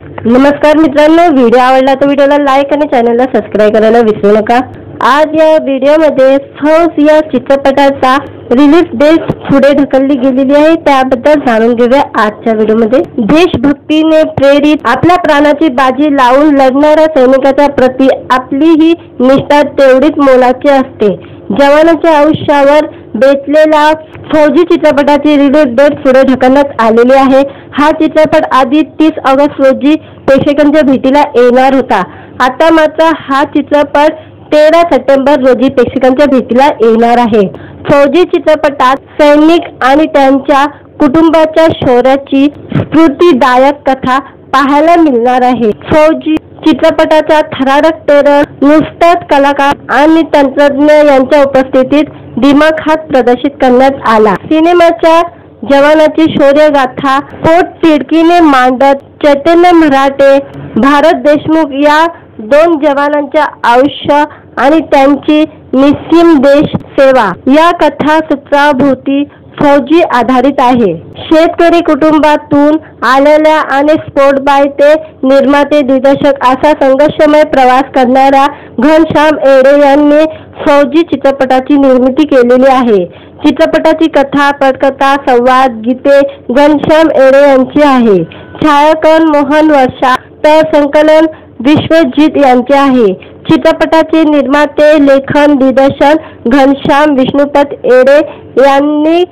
नमस्कार मित्रांनो, व्हिडिओ आवडला तर व्हिडिओला लाईक आणि चॅनलला सबस्क्राइब करायला विसरू नका। आज या व्हिडिओमध्ये फौज या चित्रपटाचा रिलीज डेट पुढे ढकलली गेलेली आहे, त्याबद्दल जाणून घेऊया आजच्या व्हिडिओमध्ये। देशभक्तीने प्रेरित आपल्या प्राणाची बाजी लावून लढणाऱ्या सैनिकाच्या प्रती आपली ही निष्ठा तेवढीच मोलाची असते। जवानाच्या आयुष्यावर बेतलेला फौजी चित्रपटाची रिलीज डेट पुढे ढकलण्यात आलेली आहे। हा चित्रपट आधी 30 ऑगस्ट रोजी प्रेक्षकांच्या भेटीला येणार होता। आता मात्र हा चित्रपट 13 सप्टेंबर रोजी प्रेक्षकांच्या भेटीला येणार आहे। फौजी चित्रपटात सैनिक आणि त्यांच्या कुटुंबाच्या शौर्याची स्फूर्तिदायक कथा पाहायला मिळणार आहे। फौजी चित्रपटाचा थरारक ट्रेलर नुकताच कलाकार आणि तंत्रज्ञ यांच्या उपस्थितीत दिमाखात प्रदर्शित करण्यात आला। सिनेमाच्या जवानाची शौर्य गाथा पोटतिडकीने मांडत चैतन्य मराठे, भारत देशमुख या दोन जवानांच्या आयुष्य आणि त्यांची निस्सीम देश सेवा या कथासूत्राभोवती फौजी आधारित आहे। शेतकरी कुटुंबातून आलेल्या आणि स्पोर्ट बाय ते निर्माते दिग्दर्शक असा संघर्षमय प्रवास करणाऱ्या घनश्याम येडे यांनी फौजी चित्रपटाची निर्मिती केलेली आहे। चित्रपटाची कथा, पटकथा, संवाद, गीते घनश्याम येडे यांची आहे। छायाकन मोहन वर्षा तर संकलन विश्वजित यांचे आहे। चित्रपटाचे निर्माते, लेखन, दिग्दर्शन घनश्याम विष्णुपत येडे यांनी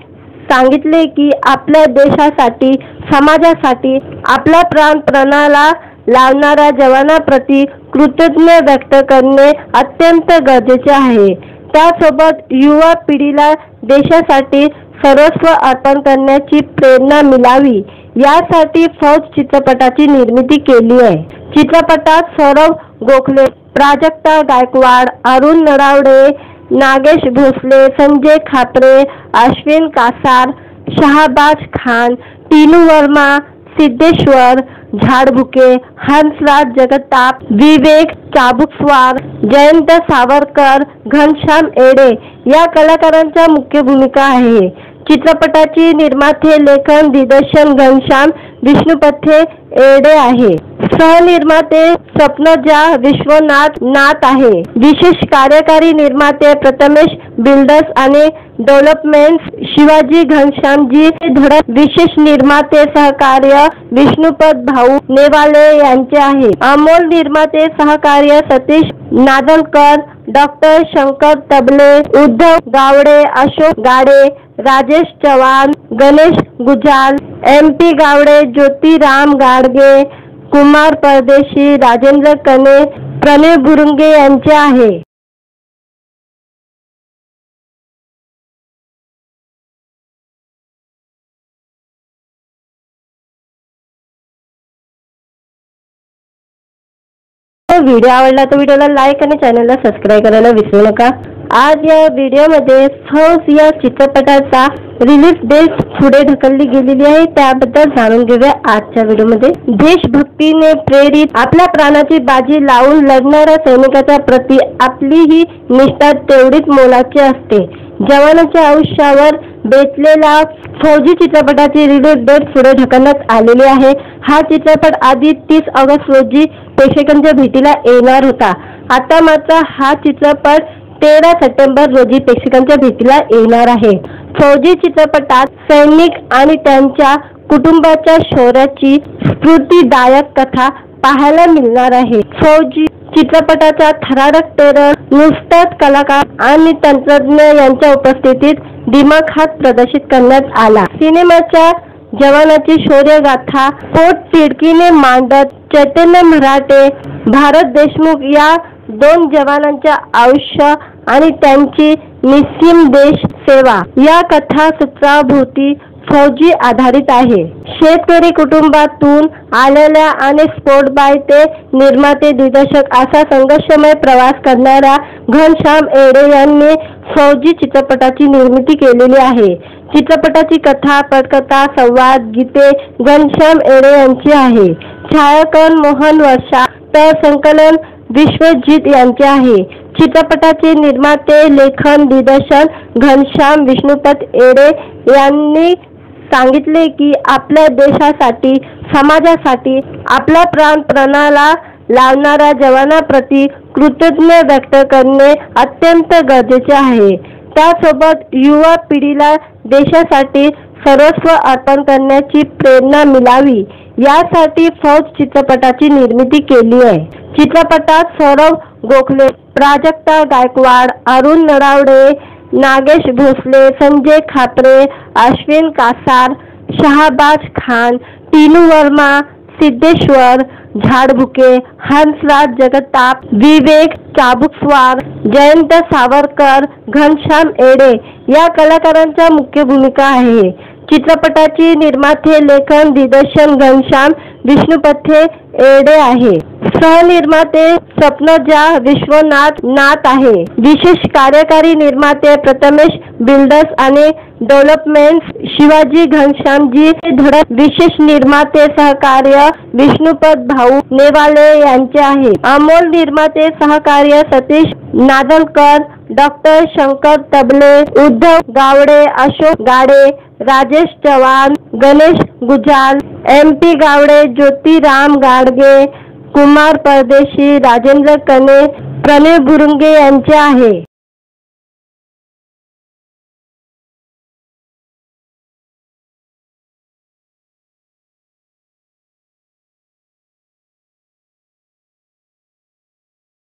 सांगितले की आपल्या देशासाठी, समाजासाठी आपला प्राण पणाला लावणाऱ्या जवानांप्रती कृतज्ञता व्यक्त करणे अत्यंत गरजेचे आहे। त्यासोबत युवा पिढीला देशासाठी सर्वस्व अर्पण करण्याची प्रेरणा मिळावी यासाठी फौज चित्रपटाची निर्मिती केली आहे। चित्रपटात सौरभ गोखले, प्राजक्ता गायकवाड, अरुण नरावडे, नागेश भोसले, संजय खापरे, अश्विन कासार, शहाबाज खान, टीनू वर्मा, सिद्धेश्वर झाडबुके, हंसराज जगताप, विवेक चाबुकस्वार, जयंत सावरकर, घनश्याम येडे या कलाकारांच्या मुख्य भूमिका आहे। चित्रपटाची निर्माते, लेखन, दिग्दर्शन घनश्याम विष्णुपथे येडे आहे। सहनिर्माते स्वप्नजा विश्वनाथ नाथ आहे। विशेष कार्यकारी निर्माते प्रथमेश बिल्डर्स आणि डेव्हलपमेंट्स शिवाजी घनश्यामजी धडक। विशेष निर्माते सहकार्य विष्णुपत भाऊ नेवाले यांचे आहे। अमोल निर्माते सहकार्य सतीश नादलकर, डॉक्टर शंकर तबले, उद्धव गावडे, अशोक गाडे, राजेश चव्हाण, गणेश गुजाल, MP गावडे, ज्योतिराम गाडगे, कुमार परदेशी, राजेंद्र कने, प्रणय बुरुंगे यांचे आहे। व्हिडिओ आवडला तर व्हिडिओला लाईक आणि चॅनलला सबस्क्राइब करायला विसरू नका। आज या व्हिडिओमध्ये फौज या चित्रपटाचा रिलीज डेट पुढे ढकलली गेलेली आहे, त्याबद्दल जाणून घेऊया आजच्या व्हिडिओमध्ये। देशभक्तीने प्रेरित आपल्या प्राणाची बाजी लावून लढणाऱ्या सैनिकाच्या प्रती आपली ही निष्ठा तेवढीच मोलाची असते। जवानाच्या आयुष्यावर बेतलेला फौजी चित्रपटाची रिलीज डेट पुढे ढकलण्यात आलेली आहे। हा चित्रपट आधी 30 ऑगस्ट रोजी प्रेक्षकांच्या भेटीला येणार होता। आता मात्र हा चित्रपट 13 सप्टेंबर रोजी प्रेक्षकांच्या भेटीला येणार आहे। फौजी चित्रपटात सैनिक आणि त्यांच्या कुटुंबाच्या शौर्याची स्फूर्तिदायक कथा पाहायला मिळणार आहे। फौजी चित्रपटाचा थरारक ट्रेलर नुकताच कलाकार आणि तंत्रज्ञ यांच्या उपस्थितीत दिमाखात प्रदर्शित करण्यात आला। सिनेमाच्या जवानाची शौर्य गाथा पोटतिडकीने मांडत चैतन्य मराठे, भारत देशमुख या दोन जवानांच्या आयुष्य आणि त्यांची निस्सीम देश सेवा या कथासूत्राभोवती फौजी आधारित आहे। शेतकरी कुटुंबातून आलेल्या आणि स्पोर्ट बाय ते निर्माते दिग्दर्शक असा संघर्षमय प्रवास करणाऱ्या घनश्याम येडे यांनी फौजी चित्रपटाची निर्मिती केलेली आहे। चित्रपटाची कथा, पटकथा, संवाद, गीते घनश्याम येडे यांची आहे। छायाकन मोहन वर्षा तर संकलन विश्वजित यांचे आहे। चित्रपटाचे निर्माते, लेखन, दिग्दर्शन घनश्याम विष्णुपत येडे यांनी सांगितले की आपल्या देशासाठी समाजासाठी आपला प्राण पणाला लावणाऱ्या जवानांप्रती कृतज्ञता व्यक्त करणे अत्यंत गरजेचे आहे। त्यासोबत युवा पिढीला देशासाठी सर्वस्व अर्पण करण्याची प्रेरणा मिळावी यासाठी फौज चित्रपटाची निर्मिती केली आहे। चित्रपटात सौरव गोखले, प्राजक्ता गायकवाड, अरुण नरावडे, नागेश भोसले, संजय खापरे, अश्विन कासार, शहाबाज खान, टीनू वर्मा, सिद्धेश्वर झाडबुके, हंसराज जगताप, विवेक चाबुकस्वार, जयंत सावरकर, घनश्याम एडे या कलाकारांच्या मुख्य भूमिका आहे। चित्रपटाची निर्माते, लेखन, दिग्दर्शन घनश्याम विष्णुपथे एडे आहे। सहनिर्माते स्वप्नजा विश्वनाथ नाथ आहे। विशेष कार्यकारी निर्माते प्रथमेश बिल्डर्स आणि डेव्हलपमेंट्स शिवाजी घनश्यामजी धडक। विशेष निर्माते सहकार्य विष्णुपत भाऊ नेवाले यांचे आहे। अमोल निर्माते सहकार्य सतीश नादलकर, डॉक्टर शंकर तबले, उद्धव गावडे, अशोक गाडे, राजेश चव्हाण, गणेश गुजाल, MP गावडे, ज्योतिराम गाडगे, कुमार परदेशी, राजेंद्र कने, प्रणय बुरुंगे यांचे आहे।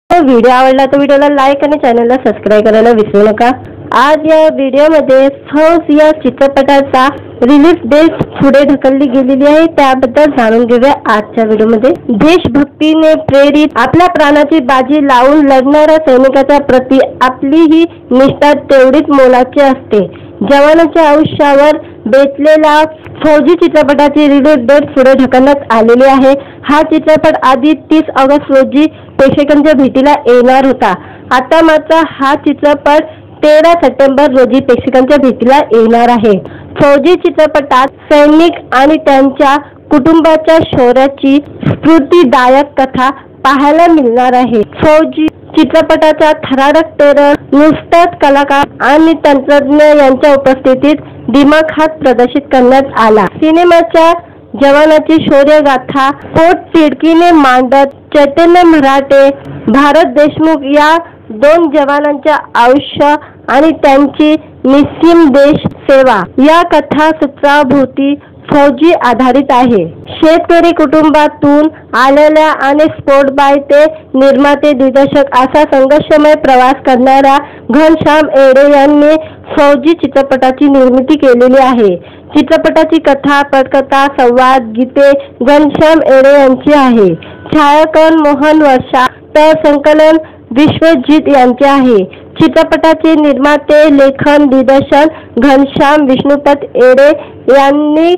व्हिडिओ आवडला तर व्हिडिओला लाईक आणि चॅनलला सबस्क्राईब करायला विसरू नका। आज या व्हिडिओमध्ये फौज या चित्रपटाचा रिलीज डेट पुढे ढकलली गेलेली आहे, त्याबद्दल जाणून घेऊया आजच्या व्हिडिओमध्ये। देशभक्तीने प्रेरित आपल्या प्राणाची बाजी लावून लढणाऱ्या सैनिकाच्या प्रती आपली ही निष्ठा तेवढीच मोलाची असते। जवानांच्या आयुष्यावर बेतलेला फौजी चित्रपटाची रिलीज डेट पुढे ढकलण्यात आलेली आहे। हा चित्रपट आधी 30 ऑगस्ट रोजी प्रेक्षकांच्या भेटीला येणार होता। आता मात्र हा चित्रपट 13 सप्टेंबर रोजी प्रेक्षकांच्या भेटीला येणार आहे। फौजी चित्रपटात सैनिक आणि त्यांच्या कुटुंबाच्या शौर्याची स्फूर्तिदायक कथा पाहायला मिळणार आहे। फौजी चित्रपटाचा थरारक ट्रेलर नुकताच कलाकार आणि तंत्रज्ञ यांच्या उपस्थितीत दिमाखात प्रदर्शित करण्यात आला। सिनेमाच्या जवानाची शौर्यगाथा पोटतिडकीने मांडत चैतन्य मराठे, भारत देशमुख या 2 जवानांच्या आयुष्य आणि त्यांची निस्सीम देश सेवा या कथासूत्राभोवती फौजी आधारित आहे। शेतकरी कुटुंबातून आलेल्या आणि स्पोर्ट बाय ते निर्माते दिग्दर्शक असा संघर्षमय प्रवास करणाऱ्या घनश्याम एडे यांनी फौजी चित्रपटाची निर्मिती केलेली आहे। चित्रपटाची कथा, पटकथा, संवाद, गीते घनश्याम एडे यांची आहे। छायाकन मोहन वर्षा तर संकलन विश्वजित यांचे आहे। चित्रपटाचे निर्माते, लेखन, दिग्दर्शन घनश्याम विष्णुपथ एडे यांनी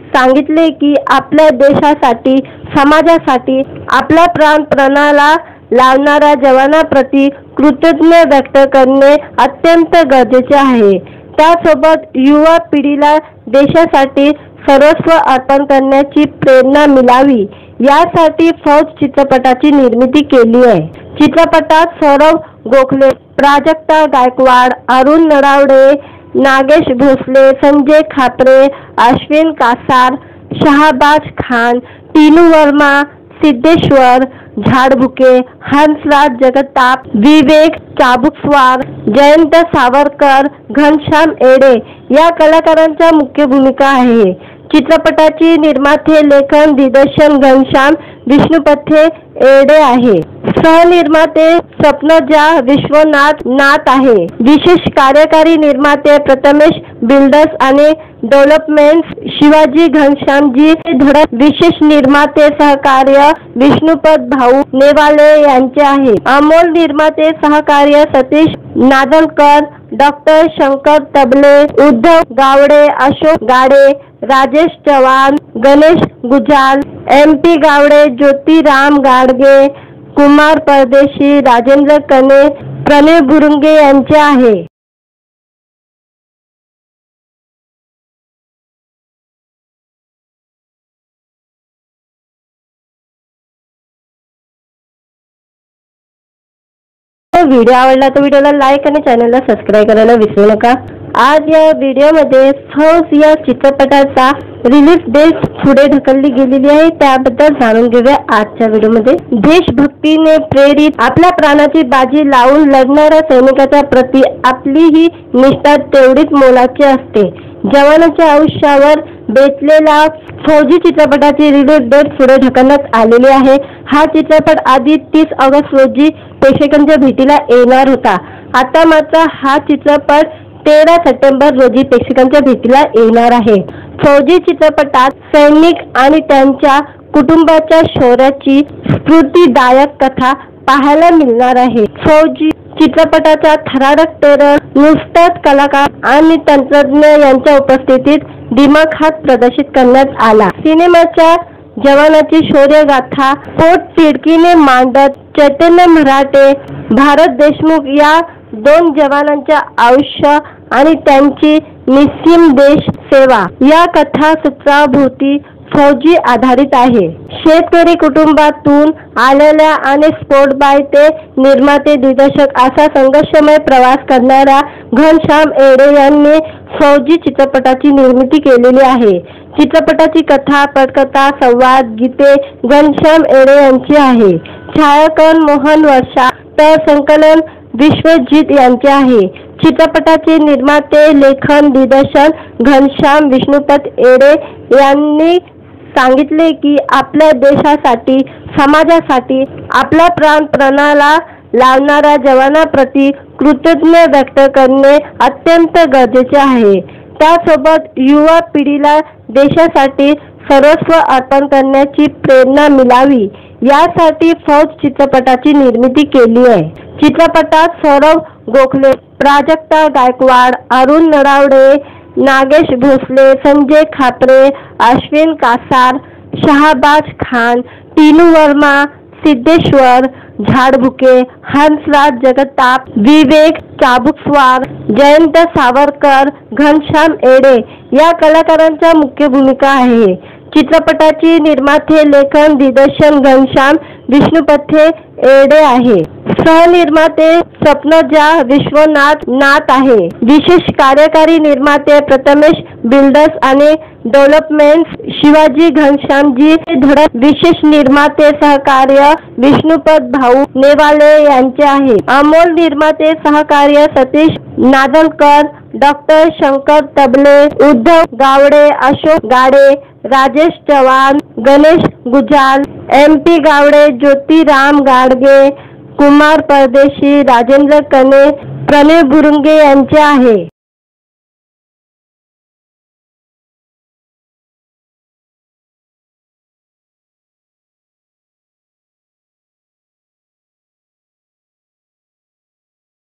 सांगितले की आपल्या देशासाठी समाजासाठी आपला प्राण पणाला लावणाऱ्या जवानांप्रती कृतज्ञता व्यक्त करणे अत्यंत गरजेचे आहे। त्यासोबत युवा पिढीला देशासाठी सर्वस्व अर्पण करण्याची प्रेरणा मिळावी यासाठी फौज चित्रपटाची निर्मिती केली आहे। चित्रपटात सौरव गोखले, प्राजक्ता गायकवाड, अरुण नरावडे, नागेश भोसले, संजय खापरे, अश्विन कासार, शहाबाज खान, टीनू वर्मा, सिद्धेश्वर झाडबुके, हंसराज जगताप, विवेक चाबुकस्वार, जयंत सावरकर, घनश्याम एडे या कलाकारांच्या मुख्य भूमिका आहे। चित्रपटाची निर्माते, लेखन, दिग्दर्शन घनश्याम विष्णुपथे एडे आहे। सहनिर्माते स्वप्नजा विश्वनाथ नाथ आहे। विशेष कार्यकारी निर्माते प्रथमेश बिल्डर्स आणि डेव्हलपमेंट्स शिवाजी घनश्यामजी धडक। विशेष निर्माते सहकार्य विष्णुपत भाऊ नेवाले यांचे आहे। अमोल निर्माते सहकार्य सतीश नादलकर, डॉक्टर शंकर तबले, उद्धव गावडे, अशोक गाडे, राजेश चव्हाण, गणेश गुजाल, MP गावडे, ज्योतिराम गाडगे, कुमार परदेशी, राजेंद्र कने, प्रणय बुरुंगे यांचे आहे। व्हिडिओ आवडला तर व्हिडिओला लाईक आणि चॅनलला सबस्क्राईब करायला विसरू नका। आज या व्हिडिओमध्ये फौज या चित्रपटाचा रिलीज डेट पुढे ढकलली गेलेली आहे, त्याबद्दल जाणून घेऊया आजच्या व्हिडिओमध्ये। देशभक्तीने प्रेरित आपल्या प्राणाची बाजी लावून लढणाऱ्या सैनिकाच्या प्रती आपली ही निष्ठा तेवढीच मोलाची असते। जवानाच्या आयुष्यावर बेतलेला फौजी चित्रपटाची रिलीज डेट पुढे ढकलण्यात आलेली आहे। हा चित्रपट आधी 30 ऑगस्ट रोजी प्रेक्षकांच्या भेटीला येणार होता। आता मात्र हा चित्रपट 13 सप्टेंबर रोजी प्रेक्षकांच्या भेटीला येणार आहे। फौजी चित्रपटात सैनिक आणि त्यांच्या कुटुंबाच्या शौर्याची स्फूर्तिदायक कथा पाहायला मिळणार आहे। फौजी चित्रपटाचा थरारक ट्रेलर नुकताच कलाकार आणि तंत्रज्ञ यांच्या उपस्थितीत दिमाखात प्रदर्शित करण्यात आला। सिनेमाच्या जवानाची शौर्यगाथा पोटतिडकीने मांडत चैतन्य मराठे, भारत देशमुख या 2 जवानांच्या आयुष्य आणि त्यांची निस्सीम देश सेवा या कथासूत्राभोवती फौजी आधारित आहे। शेतकरी कुटुंबातून आलेल्या आणि स्पोर्ट बाय ते निर्माते दिग्दर्शक असा संघर्षमय प्रवास करणाऱ्या घनश्याम एडे यांनी फौजी चित्रपटाची निर्मिती केलेली आहे। चित्रपटाची कथा, पटकथा, संवाद, गीते घनश्याम एडे यांची आहे। छायाकन मोहन वर्षा, तर संकलन विश्वजित यांचे आहे। चित्रपटाचे निर्माते, लेखन, दिग्दर्शन घनश्याम विष्णुपत एडे यांनी सांगितले की आपल्या देशासाठी, समाजासाठी आपला प्राण पणाला लावणाऱ्या जवानांप्रती कृतज्ञता व्यक्त करणे अत्यंत गरजेचे आहे। त्यासोबत युवा पिढीला देशासाठी सर्वस्व अर्पण करण्याची प्रेरणा मिळावी यासाठी फौज चित्रपटाची निर्मिती केली आहे। चित्रपटात सौरभ गोखले, प्राजक्ता गायकवाड, अरुण नरावडे, नागेश भोसले, संजय खापरे, अश्विन कासार, शहाबाज खान, टीनू वर्मा, सिद्धेश्वर झाडबुके, हंसराज जगताप, विवेक चाबुकस्वार, जयंत सावरकर, घनश्याम एडे या कलाकारांच्या मुख्य भूमिका आहे। चित्रपटाची निर्माते, लेखन, दिग्दर्शन घनश्याम विष्णुपथे एडे आहे। सहनिर्माते स्वप्नजा विश्वनाथ आहे। विशेष कार्यकारी निर्माते प्रथमेश बिल्डर्स आणि डेव्हलपमेंट्स शिवाजी घनश्यामजी धडक। विशेष निर्माते सहकार्य विष्णुपत भाऊ नेवाले यांचे आहे। अमोल निर्माते सहकार्य सतीश नादलकर, डॉक्टर शंकर तबले, उद्धव गावडे, अशोक गाडे, राजेश चव्हाण, गणेश गुजाल, MP गावडे, ज्योतिराम गाडगे, कुमार परदेशी, राजेंद्र कने, प्रणय बुरुंगे यांचे आहे।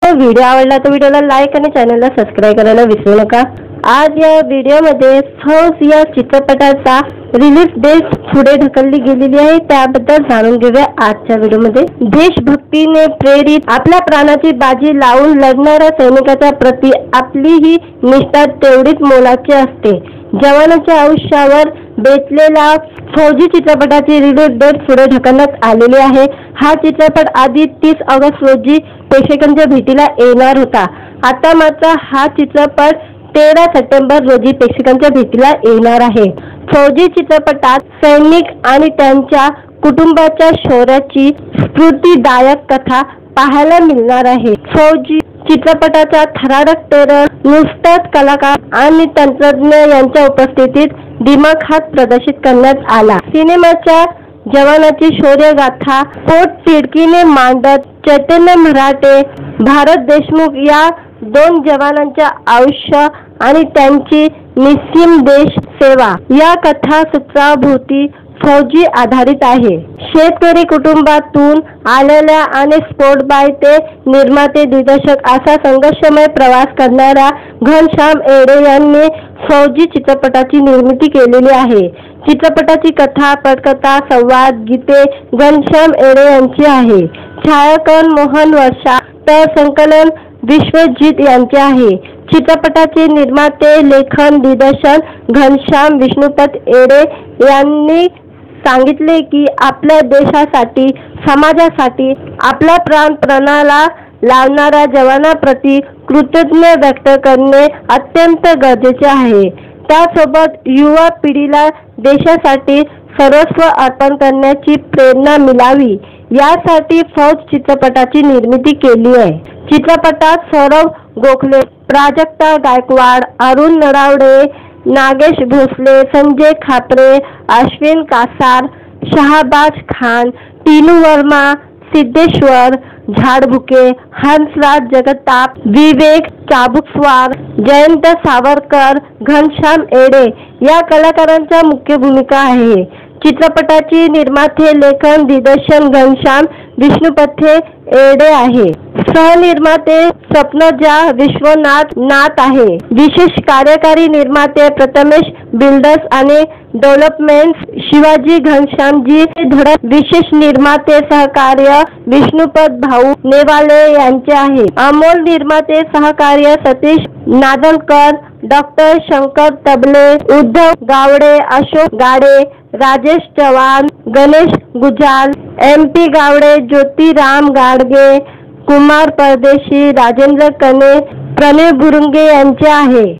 व्हिडिओ आवडला तर व्हिडिओला लाईक आणि चॅनलला सबस्क्राईब करायला विसरू नका। आज या व्हिडिओमध्ये फौज या चित्रपटाचा रिलीज डेट पुढे ढकलली गेलेली आहे, त्याबद्दल जाणून घेऊया आजच्या व्हिडिओमध्ये। देशभक्तीने प्रेरित आपल्या प्राणाची बाजी लावून लढणाऱ्या सैनिकाच्या प्रती आपली ही निष्ठा तेवढीच मोलाची असते। जवानाच्या आयुष्यावर बेतलेला फौजी चित्रपटाची रिलीज डेट पुढे ढकलण्यात आलेली आहे। हा चित्रपट आधी 30 ऑगस्ट रोजी प्रेक्षकांच्या भेटीला येणार होता। आता मात्र हा चित्रपट 13 सप्टेंबर रोजी प्रेक्षकांच्या भेटीला येणार आहे। फौजी चित्रपटात सैनिक आणि त्यांच्या कुटुंबाच्या शौर्याची स्फूर्तिदायक कथा पाहायला मिळणार आहे। फौजी चित्रपटाचा थरारक ट्रेलर नुकताच कलाकार आणि तंत्रज्ञ यांच्या उपस्थितीत दिमाखात प्रदर्शित करण्यात आला। सिनेमाच्या जवानाची शौर्यगाथा पोटतिडकीने मांडत चैतन्य मराठे, भारत देशमुख या 2 जवानांच्या आयुष्य आणि त्यांची निस्सीम देश सेवा या कथासूत्राभोवती फौजी आधारित आहे। शेतकरी कुटुंबातून आलेल्या आणि स्पोर्ट बाय ते निर्माते दिग्दर्शक असा संघर्षमय प्रवास करणाऱ्या घनश्याम एडे यांनी फौजी चित्रपटाची निर्मिती केलेली आहे। चित्रपटाची कथा, पटकथा, संवाद, गीते घनश्याम एडे यांची आहे। छायाकन मोहन वर्षा, तर संकलन विश्वजित यांचे आहे। चित्रपटाचे निर्माते, लेखन, दिग्दर्शन घनश्याम विष्णुपत एडे यांनी सांगितले की आपल्या देशासाठी, समाजासाठी आपला प्राण पणाला लावणाऱ्या जवानांप्रती कृतज्ञता व्यक्त करणे अत्यंत गरजेचे आहे। त्यासोबत युवा पिढीला देशासाठी सर्वस्व अर्पण करण्याची प्रेरणा मिळावी यासाठी फौज चित्रपटाची निर्मिती केली आहे। चित्रपटात सौरभ गोखले, प्राजक्ता गायकवाड, अरुण नरावडे, नागेश भोसले, संजय खापरे, अश्विन कासार, शहाबाज खान, टीनू वर्मा, सिद्धेश्वर झाडबुके, हंसराज जगताप, विवेक चाबुकस्वार, जयंत सावरकर, घनश्याम एडे या कलाकारांच्या मुख्य भूमिका आहे। चित्रपटाची निर्माते, लेखन, दिग्दर्शन घनश्याम विष्णुपथे एडे आहे। सहनिर्माते स्वप्नजा विश्वनाथ आहे। विशेष कार्यकारी निर्माते प्रथमेश बिल्डर्स आणि डेव्हलपमेंट्स शिवाजी घनश्यामजी धडक। विशेष निर्माते सहकार्य विष्णुपत भाऊ नेवाले यांचे आहे। अमोल निर्माते सहकार्य सतीश नादलकर, डॉक्टर शंकर तबले, उद्धव गावडे, अशोक गाडे, राजेश चव्हाण, गणेश गुजाल, MP गावडे, ज्योतिराम गाडगे, कुमार परदेशी, राजेंद्र कने, प्रणय बुरुंगे यांचे आहे।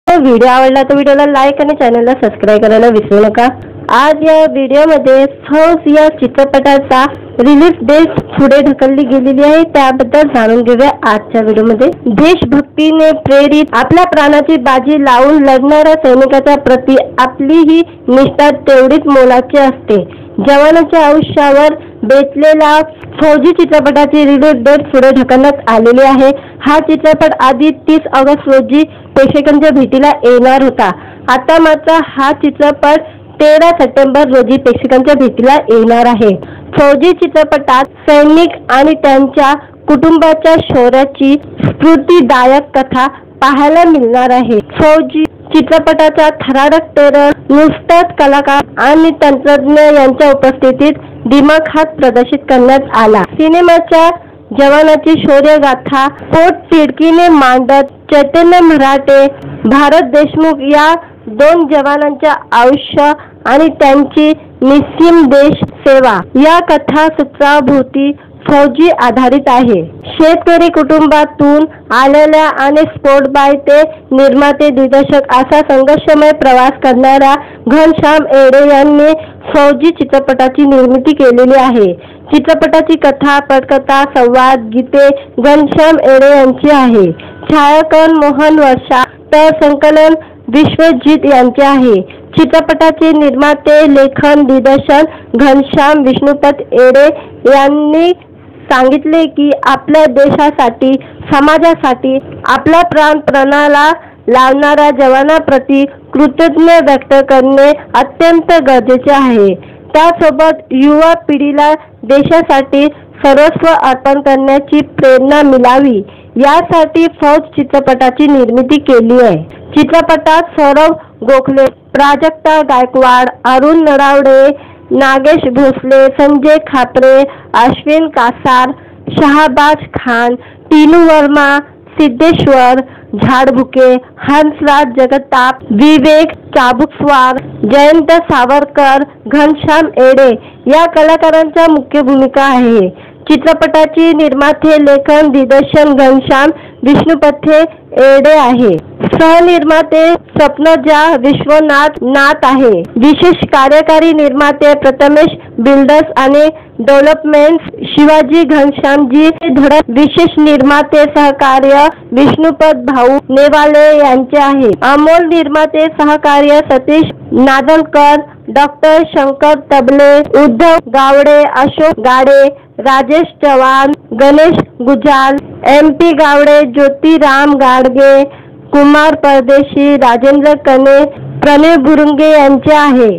व्हिडिओ आवडला तर व्हिडिओला लाईक आणि चॅनलला सबस्क्राईब करायला विसरू नका। आज या व्हिडिओमध्ये फौज या चित्रपटाचा रिलीज डेट पुढे ढकलली गेलेली आहे, त्याबद्दल जाणून घेऊया आजच्या व्हिडिओमध्ये। देशभक्तीने प्रेरित आपल्या प्राणाची बाजी लावून लढणाऱ्या सैनिकाच्या प्रती आपली ही निष्ठा तेवढीच मोलाची असते। जवानाच्या आयुष्यावर बेतलेला फौजी चित्रपटाची रिलीज डेट पुढे ढकलण्यात आलेली आहे। हा चित्रपट आधी 30 ऑगस्ट रोजी प्रेक्षकांच्या भेटीला येणार होता। आता मात्र हा चित्रपट 13 सप्टेंबर रोजी प्रेक्षकांच्या भेटीला येणार आहे। फौजी चित्रपटात सैनिक आणि त्यांच्या कुटुंबाच्या शौर्याची स्फूर्तिदायक कथा पाहायला मिळणार आहे। फौजी चित्रपटाचा थरारक ट्रेलर नुकताच कलाकार आणि तंत्रज्ञ यांच्या उपस्थितीत दिमाखात प्रदर्शित करण्यात आला। सिनेमाच्या जवानाची शौर्यगाथा पोट तिडकीने मांडत चैतन्य मराठे, भारत देशमुख या 2 जवानांच्या आयुष्य आणि त्यांची निस्सीम देश सेवा या कथासूत्राभोवती फौजी आधारित आहे। शेतकरी कुटुंबातून आलेल्या आणि स्पोर्ट बाय ते निर्माते दिग्दर्शक असा संघर्षमय प्रवास करणाऱ्या घनश्याम एडे यांनी फौजी चित्रपटाची निर्मिती केलेली आहे। चित्रपटाची कथा, पटकथा, संवाद, गीते घनश्याम एडे यांची आहे। छायाकन मोहन वर्षा तर संकलन विश्वजित यांचे आहे। चित्रपटाचे निर्माते, लेखन, दिग्दर्शन घनश्याम विष्णुपथ एडे यांनी सांगितले की आपल्या देशासाठी, समाजासाठी आपला प्राण पणाला लावणाऱ्या जवानांप्रती कृतज्ञता व्यक्त करणे अत्यंत गरजेचे आहे। त्यासोबत युवा पिढीला देशासाठी सर्वस्व अर्पण करण्याची प्रेरणा मिळावी यासाठी फौज चित्रपटाची निर्मिती केली आहे। चित्रपटात सौरभ गोखले, प्राजक्ता गायकवाड, अरुण नरावडे, नागेश भोसले, संजय खापरे, अश्विन कासार, शहाबाज खान, टीनू वर्मा, सिद्धेश्वर झाडबुके, हंसराज जगताप, विवेक चाबुकस्वार, जयंत सावरकर, घनश्याम एडे या कलाकारांच्या मुख्य भूमिका आहे। चित्रपटाची निर्माते, लेखन, दिग्दर्शन घनश्याम विष्णुपथे एडे आहे। सहनिर्माते स्वप्नजा विश्वनाथ आहे। विशेष कार्यकारी निर्माते प्रथमेश बिल्डर्स आणि डेव्हलपमेंट्स शिवाजी घनश्यामजी धडक। विशेष निर्माते सहकार्य विष्णुपत भाऊ नेवाले यांचे आहे। अमोल निर्माते सहकार्य सतीश नादलकर, डॉक्टर शंकर तबले, उद्धव गावडे, अशोक गाडे, राजेश चव्हाण, गणेश गुजाल, MP गावडे, ज्योतिराम गाडगे, कुमार परदेशी, राजेंद्र कने, प्रणय बुरुंगे यांचे आहे।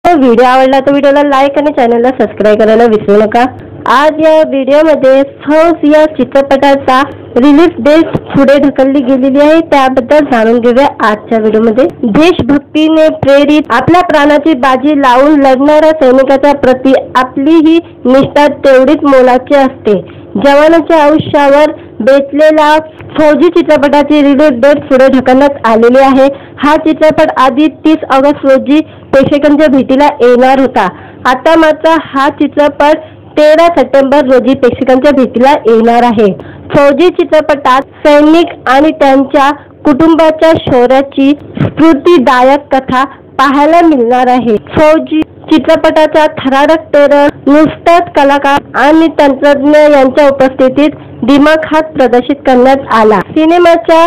व्हिडिओ आवडला तर व्हिडिओला लाईक आणि चॅनलला सबस्क्राईब करायला विसरू नका। आज या व्हिडिओमध्ये फौज या चित्रपटाचा रिलीज डेट पुढे ढकलली गेलेली आहे, त्याबद्दल जाणून घेऊया आजच्या व्हिडिओमध्ये। देशभक्तीने प्रेरित आपल्या प्राणाची बाजी लावून लढणाऱ्या सैनिकाच्या प्रती आपली ही निष्ठा तेवढीच मोलाची असते। जवानाच्या आयुष्यावर बेतलेला फौजी चित्रपटाची रिलीज डेट पुढे ढकलण्यात आलेली आहे। हा चित्रपट आधी 30 ऑगस्ट रोजी प्रेक्षकांच्या भेटीला येणार होता। आता मात्र हा चित्रपट 13 सप्टेंबर रोजी प्रेक्षकांच्या भेटीला येणार आहे। फौजी चित्रपटात सैनिक आणि त्यांच्या कुटुंबाच्या शौर्याची स्फूर्तिदायक कथा पाहायला मिळणार आहे। फौजी चित्रपटाचा थरारक ट्रेलर नुकताच कलाकार आणि तंत्रज्ञ यांच्या उपस्थितीत दिमाखात प्रदर्शित करण्यात आला। सिनेमाच्या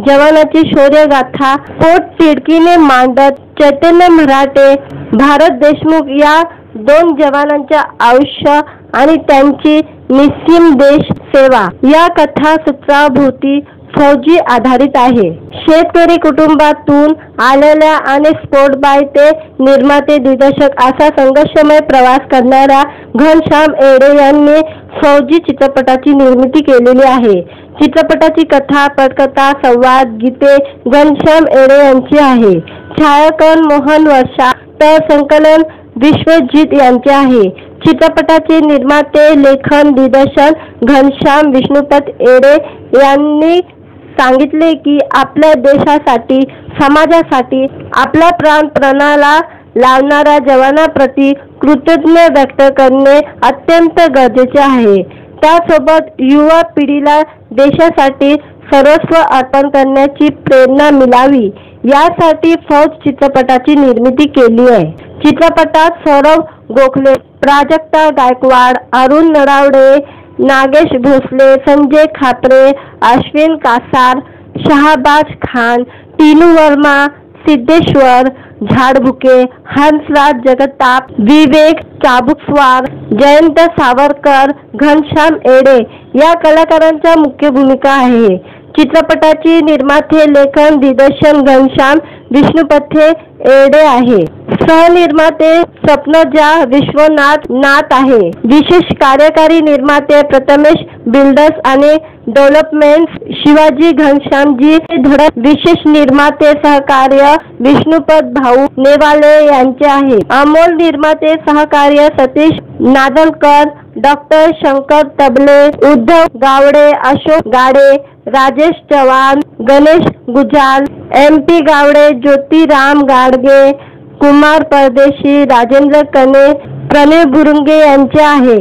जवानाची शौर्यगाथा पोटतिडकीने मांडत चैतन्य मराठे, भारत देशमुख या दोन जवानांच्या आयुष्य आणि त्यांची निस्सीम देश सेवा या कथासूत्राभोवती फौजी आधारित आहे। शेतकरी कुटुंबातून आलेल्या आणि स्पोर्ट बाय ते निर्माते दिग्दर्शक असा संघर्षमय प्रवास करणाऱ्या घनश्याम एडे यांनी फौजी चित्रपटाची निर्मिती केलेली आहे। चित्रपटाची कथा, पटकथा, संवाद, गीते घनश्याम एडे यांची आहे। छायाकन मोहन वर्षा तर संकलन विश्वजित यांचे आहे। चित्रपटाचे निर्माते, लेखन, दिग्दर्शन घनश्याम विष्णुपत एडे यांनी सांगितले की आपल्या देशासाठी, समाजासाठी आपला प्राण पणाला लावणाऱ्या जवानांप्रती कृतज्ञता व्यक्त करणे अत्यंत गरजेचे आहे। त्यासोबत युवा पिढीला देशासाठी सर्वस्व अर्पण करण्याची प्रेरणा मिळावी यासाठी फौज चित्रपटाची निर्मिती केली आहे। चित्रपटात सौरभ गोखले, प्राजक्ता गायकवाड, अरुण नरावडे, नागेश भोसले, संजय खापरे, अश्विन कासार, शहाबाज खान, टीनू वर्मा, सिद्धेश्वर झाडबुके, हंसराज जगताप, विवेक चाबुकस्वार, जयंत सावरकर, घनश्याम एडे या कलाकारांच्या मुख्य भूमिका आहे। चित्रपटाची निर्माते, लेखन, दिग्दर्शन घनश्याम विष्णुपथे एडे आहे। सहनिर्माते स्वप्नजा विश्वनाथ नाथ आहे। विशेष कार्यकारी निर्माते प्रथमेश बिल्डर्स आणि डेव्हलपमेंट्स शिवाजी घनश्यामजी धडक। विशेष निर्माते सहकार्य विष्णुपत भाऊ नेवाले यांचे आहे। अमोल निर्माते सहकार्य सतीश नादलकर, डॉक्टर शंकर तबले, उद्धव गावडे, अशोक गाडे, राजेश चव्हाण, गणेश गुजाल, MP गावडे, ज्योतिराम गाडगे, कुमार परदेशी, राजेंद्र कने, प्रणय बुरुंगे यांचे आहे।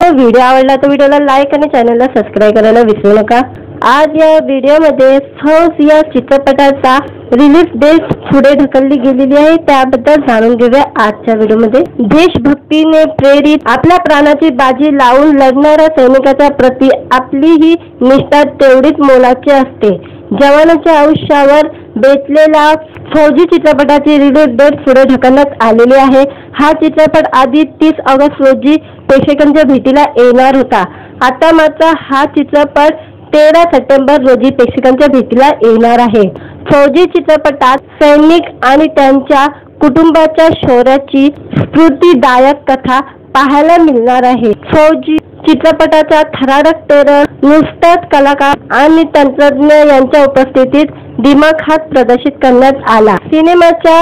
व्हिडिओ आवडला तर व्हिडिओला लाईक आणि चॅनलला सबस्क्राईब करायला विसरू नका। आज या व्हिडिओमध्ये फौज या चित्रपटाचा रिलीज डेट पुढे ढकलली गेलेली आहे, त्याबद्दल जाणून घेऊया आजच्या व्हिडिओमध्ये। देशभक्तीने प्रेरित आपल्या प्राणाची बाजी लावून लढणाऱ्या सैनिकाच्या प्रती आपली ही निष्ठा तेवढीच मोलाची असते। जवानाच्या आयुष्यावर बेतलेला फौजी चित्रपटाची रिलीज डेट पुढे ढकलण्यात आलेली आहे। हा चित्रपट आधी 30 ऑगस्ट रोजी प्रेक्षकांच्या भेटीला येणार होता। आता मात्र हा चित्रपट 13 सप्टेंबर रोजी प्रेक्षकांच्या भेटीला येणार आहे। फौजी चित्रपटात सैनिक आणि त्यांच्या कुटुंबाच्या शौर्याची स्फूर्तिदायक कथा पाहायला मिळणार आहे। फौजी चित्रपटाचा थरारक ट्रेलर नुकताच कलाकार आणि तंत्रज्ञ यांच्या उपस्थितीत दिमाखात प्रदर्शित करण्यात आला। सिनेमाच्या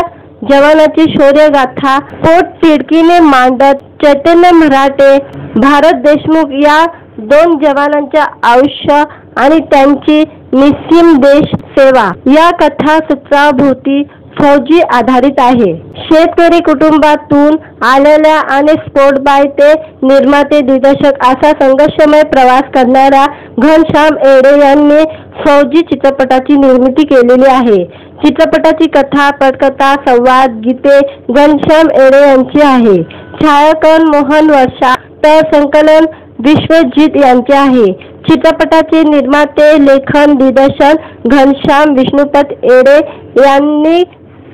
जवानाची शौर्यगाथा पोटतिडकीने मांडत चैतन्य मराठे, भारत देशमुख या दोन जवानांच्या आयुष्य आणि त्यांची निस्सीम देश सेवा या कथासूत्राभोवती फौजी आधारित आहे। शेतकरी कुटुंबातून आलेल्या आणि स्पोर्ट बाय ते निर्माते दिग्दर्शक असा संघर्षमय प्रवास करणाऱ्या घनश्याम एडे यांनी फौजी चित्रपटाची निर्मिती केलेली आहे। चित्रपटाची कथा, पटकथा, संवाद, गीते घनश्याम एडे यांची आहे। छायाकन मोहन वर्षा तर संकलन विश्वजित यांचे आहे। चित्रपटाचे निर्माते, लेखन, दिग्दर्शन घनश्याम विष्णुपत एडे यांनी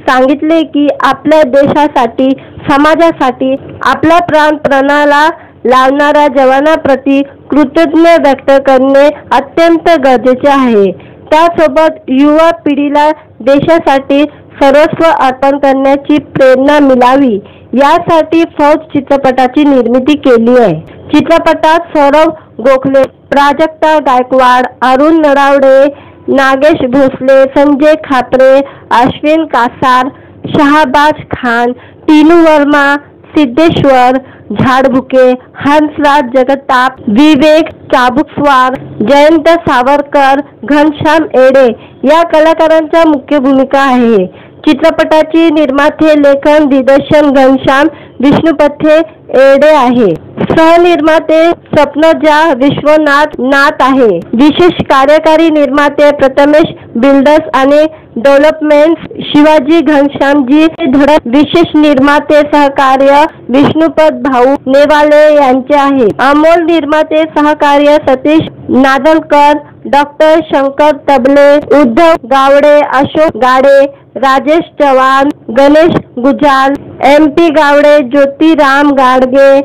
सांगितले की आपल्या देशासाठी, समाजासाठी आपला प्राण पणाला लावणाऱ्या जवानांप्रती कृतज्ञता व्यक्त करणे अत्यंत गरजेचे आहे। त्यासोबत युवा पिढीला देशासाठी सर्वस्व अर्पण करण्याची प्रेरणा मिळावी यासाठी फौज चित्रपटाची निर्मिती केली आहे। चित्रपटात सौरभ गोखले, प्राजक्ता गायकवाड, अरुण नरावडे, नागेश भोसले, संजय खापरे, अश्विन कासार, शहाबाज खान, टीनू वर्मा, सिद्धेश्वर झाडबुके, हंसराज जगताप, विवेक चाबुकस्वार, जयंत सावरकर, घनश्याम एडे या कलाकारांच्या मुख्य भूमिका आहे। चित्रपटाची निर्माते, लेखन, दिग्दर्शन घनश्याम विष्णुपथे एडे आहे। सहनिर्माते स्वप्नजा विश्वनाथ आहे। विशेष कार्यकारी निर्माते प्रथमेश बिल्डर्स आणि डेव्हलपमेंट्स शिवाजी घनश्यामजी धडक। विशेष निर्माते सहकार्य विष्णुपत भाऊ नेवाले यांचे आहे। अमोल निर्माते सहकार्य सतीश नादलकर, डॉक्टर शंकर तबले, उद्धव गावडे, अशोक गाडे, राजेश चव्हाण, गणेश गुजाल, MP गावडे, ज्योतिराम गाडगे,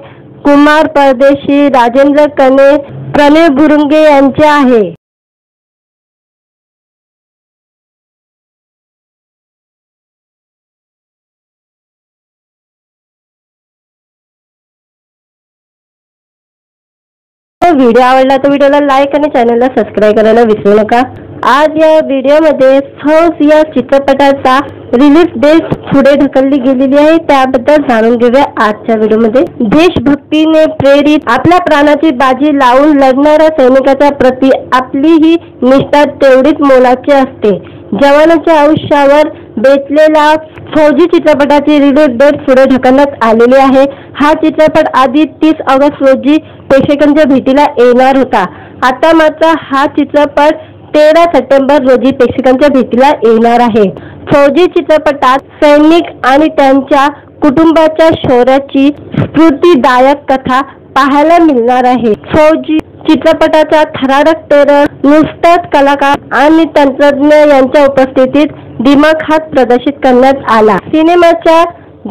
कुमार परदेशी, राजेंद्र कने, प्रणय बुरुंगे यांचे आहे। व्हिडिओ आवडला तर व्हिडिओला लाईक आणि चॅनलला सबस्क्राईब करायला विसरू नका। आज या व्हिडिओमध्ये फौज या चित्रपटाचा रिलीज डेट पुढे ढकलली गेलेली आहे, त्याबद्दल जाणून घेऊया आजच्या व्हिडिओमध्ये। देशभक्तीने प्रेरित आपल्या प्राणाची बाजी लावून लढणाऱ्या सैनिकाच्या प्रती आपली ही निष्ठा तेवढीच मोलाची असते। जवानाच्या आयुष्यावर बेतलेला फौजी चित्रपटाची रिलीज डेट पुढे ढकलण्यात आलेली आहे। हा चित्रपट आधी 30 ऑगस्ट रोजी प्रेक्षकांच्या भेटीला येणार होता। आता मात्र हा चित्रपट 13 सप्टेंबर रोजी प्रेक्षकांच्या भेटीला येणार आहे। फौजी चित्रपटात सैनिक आणि त्यांच्या कुटुंबाच्या शौर्याची स्फूर्तिदायक कथा पाहायला मिळणार आहे। फौजी चित्रपटाचा थरारक ट्रेलर नुकताच कलाकार आणि तंत्रज्ञ यांच्या उपस्थितीत दिमाखात प्रदर्शित करण्यात आला। सिनेमाच्या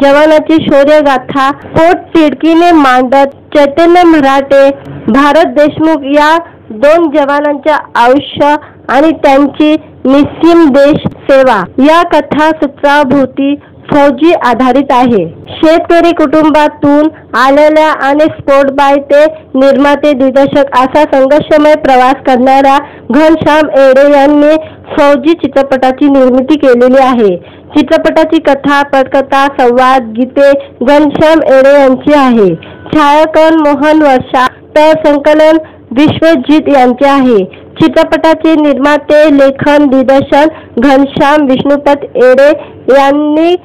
जवानाची शौर्यगाथा पोटतिडकीने मांडत चैतन्य मराठे, भारत देशमुख या 2 जवानांच्या आयुष्य आणि त्यांची निस्सीम देश सेवा या कथासूत्राभोवती फौजी आधारित आहे। शेतकरी कुटुंबातून आलेल्या आणि स्पोर्ट बाय ते निर्माते दिग्दर्शक असा संघर्षमय प्रवास करणाऱ्या घनश्याम एडे यांनी फौजी चित्रपटाची निर्मिती केलेली आहे। चित्रपटाची कथा, पटकथा, संवाद, गीते घनश्याम एडे यांची आहे। छायाकन मोहन वर्षा, तर संकलन विश्वजित यांचे आहे। चित्रपटाचे निर्माते, लेखन, दिग्दर्शन घनश्याम विष्णुपथ एडे यांनी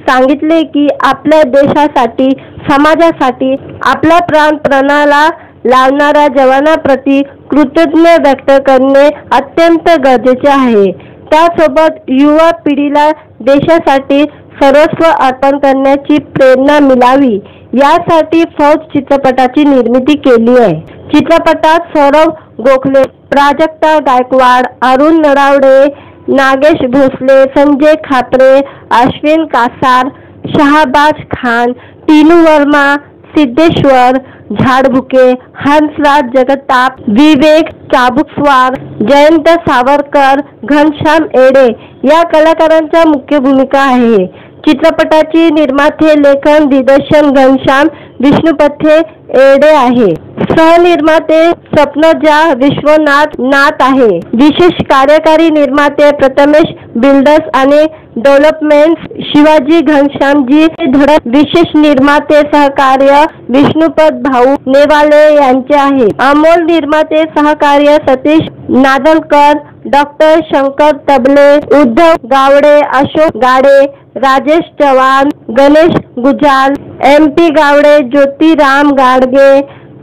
सांगितले की आपल्या देशासाठी, समाजासाठी आपला प्राण पणाला लावणाऱ्या जवानांप्रती कृतज्ञता व्यक्त करणे अत्यंत गरजेचे आहे। त्यासोबत युवा पिढीला देशासाठी सर्वस्व अर्पण करण्याची प्रेरणा मिळावी यासाठी फौज चित्रपटाची निर्मिती केली आहे। चित्रपटात सौरभ गोखले, प्राजक्ता गायकवाड, अरुण नरावडे, नागेश भोसले, संजय खापरे, अश्विन कासार, शहाबाज खान, टीनू वर्मा, सिद्धेश्वर झाडबुके, हंसराज जगताप, विवेक चाबुकस्वार, जयंत सावरकर, घनश्याम एडे या कलाकारांच्या मुख्य भूमिका आहे। चित्रपटाची निर्माते, लेखन, दिग्दर्शन घनश्याम विष्णुपथे एडे आहे। सहनिर्माते स्वप्नजा विश्वनाथ आहे। विशेष कार्यकारी निर्माते प्रथमेश बिल्डर्स आणि डेव्हलपमेंट्स शिवाजी घनश्यामजी धडक। विशेष निर्माते सहकार्य विष्णुपत भाऊ नेवाले यांचे आहे। अमोल निर्माते सहकार्य सतीश नादलकर, डॉक्टर शंकर तबले, उद्धव गावडे, अशोक गाडे, राजेश चव्हाण, गणेश गुजाल, MP गावडे, ज्योतिराम गाडगे,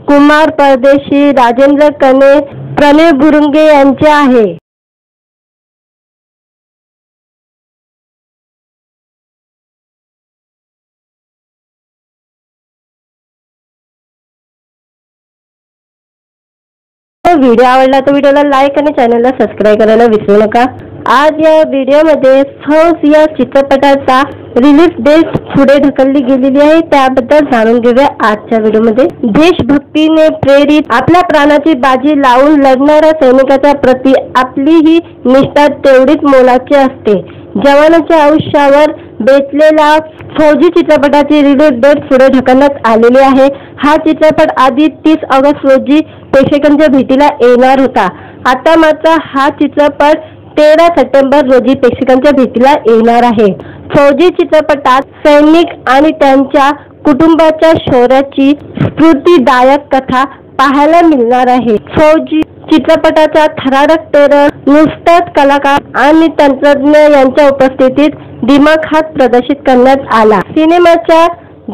कुमार परदेशी, राजेंद्र कने, प्रणय बुरुंगे यांचे आहे। व्हिडिओ आवडला तर व्हिडिओला लाईक आणि चॅनलला सबस्क्राईब करायला विसरू नका। आज या व्हिडिओमध्ये फौज या चित्रपटाचा रिलीज डेट पुढे ढकलली गेलेली आहे, त्याबद्दल जाणून घेऊया आजच्या व्हिडिओमध्ये। देशभक्तीने प्रेरित आपल्या प्राणाची बाजी लावून लढणाऱ्या सैनिकाच्या प्रती आपली ही निष्ठा तेवढीच मोलाची असते। जवानाच्या आयुष्यावर बेतलेला फौजी चित्रपटाची रिलीज डेट पुढे ढकलण्यात आलेली आहे। हा चित्रपट आधी 30 ऑगस्ट रोजी प्रेक्षकांच्या भेटीला येणार होता। आता मात्र हा चित्रपट 13 सप्टेंबर रोजी प्रेक्षकांच्या भेटीला येणार आहे। फौजी चित्रपटात सैनिक आणि त्यांच्या कुटुंबाच्या शौर्याची स्फूर्तिदायक कथा पाहायला मिळणार आहे। फौजी चित्रपटाचा थरारक ट्रेलर नुकताच कलाकार आणि तंत्रज्ञ यांच्या उपस्थितीत दिमाखात प्रदर्शित करण्यात आला। सिनेमाच्या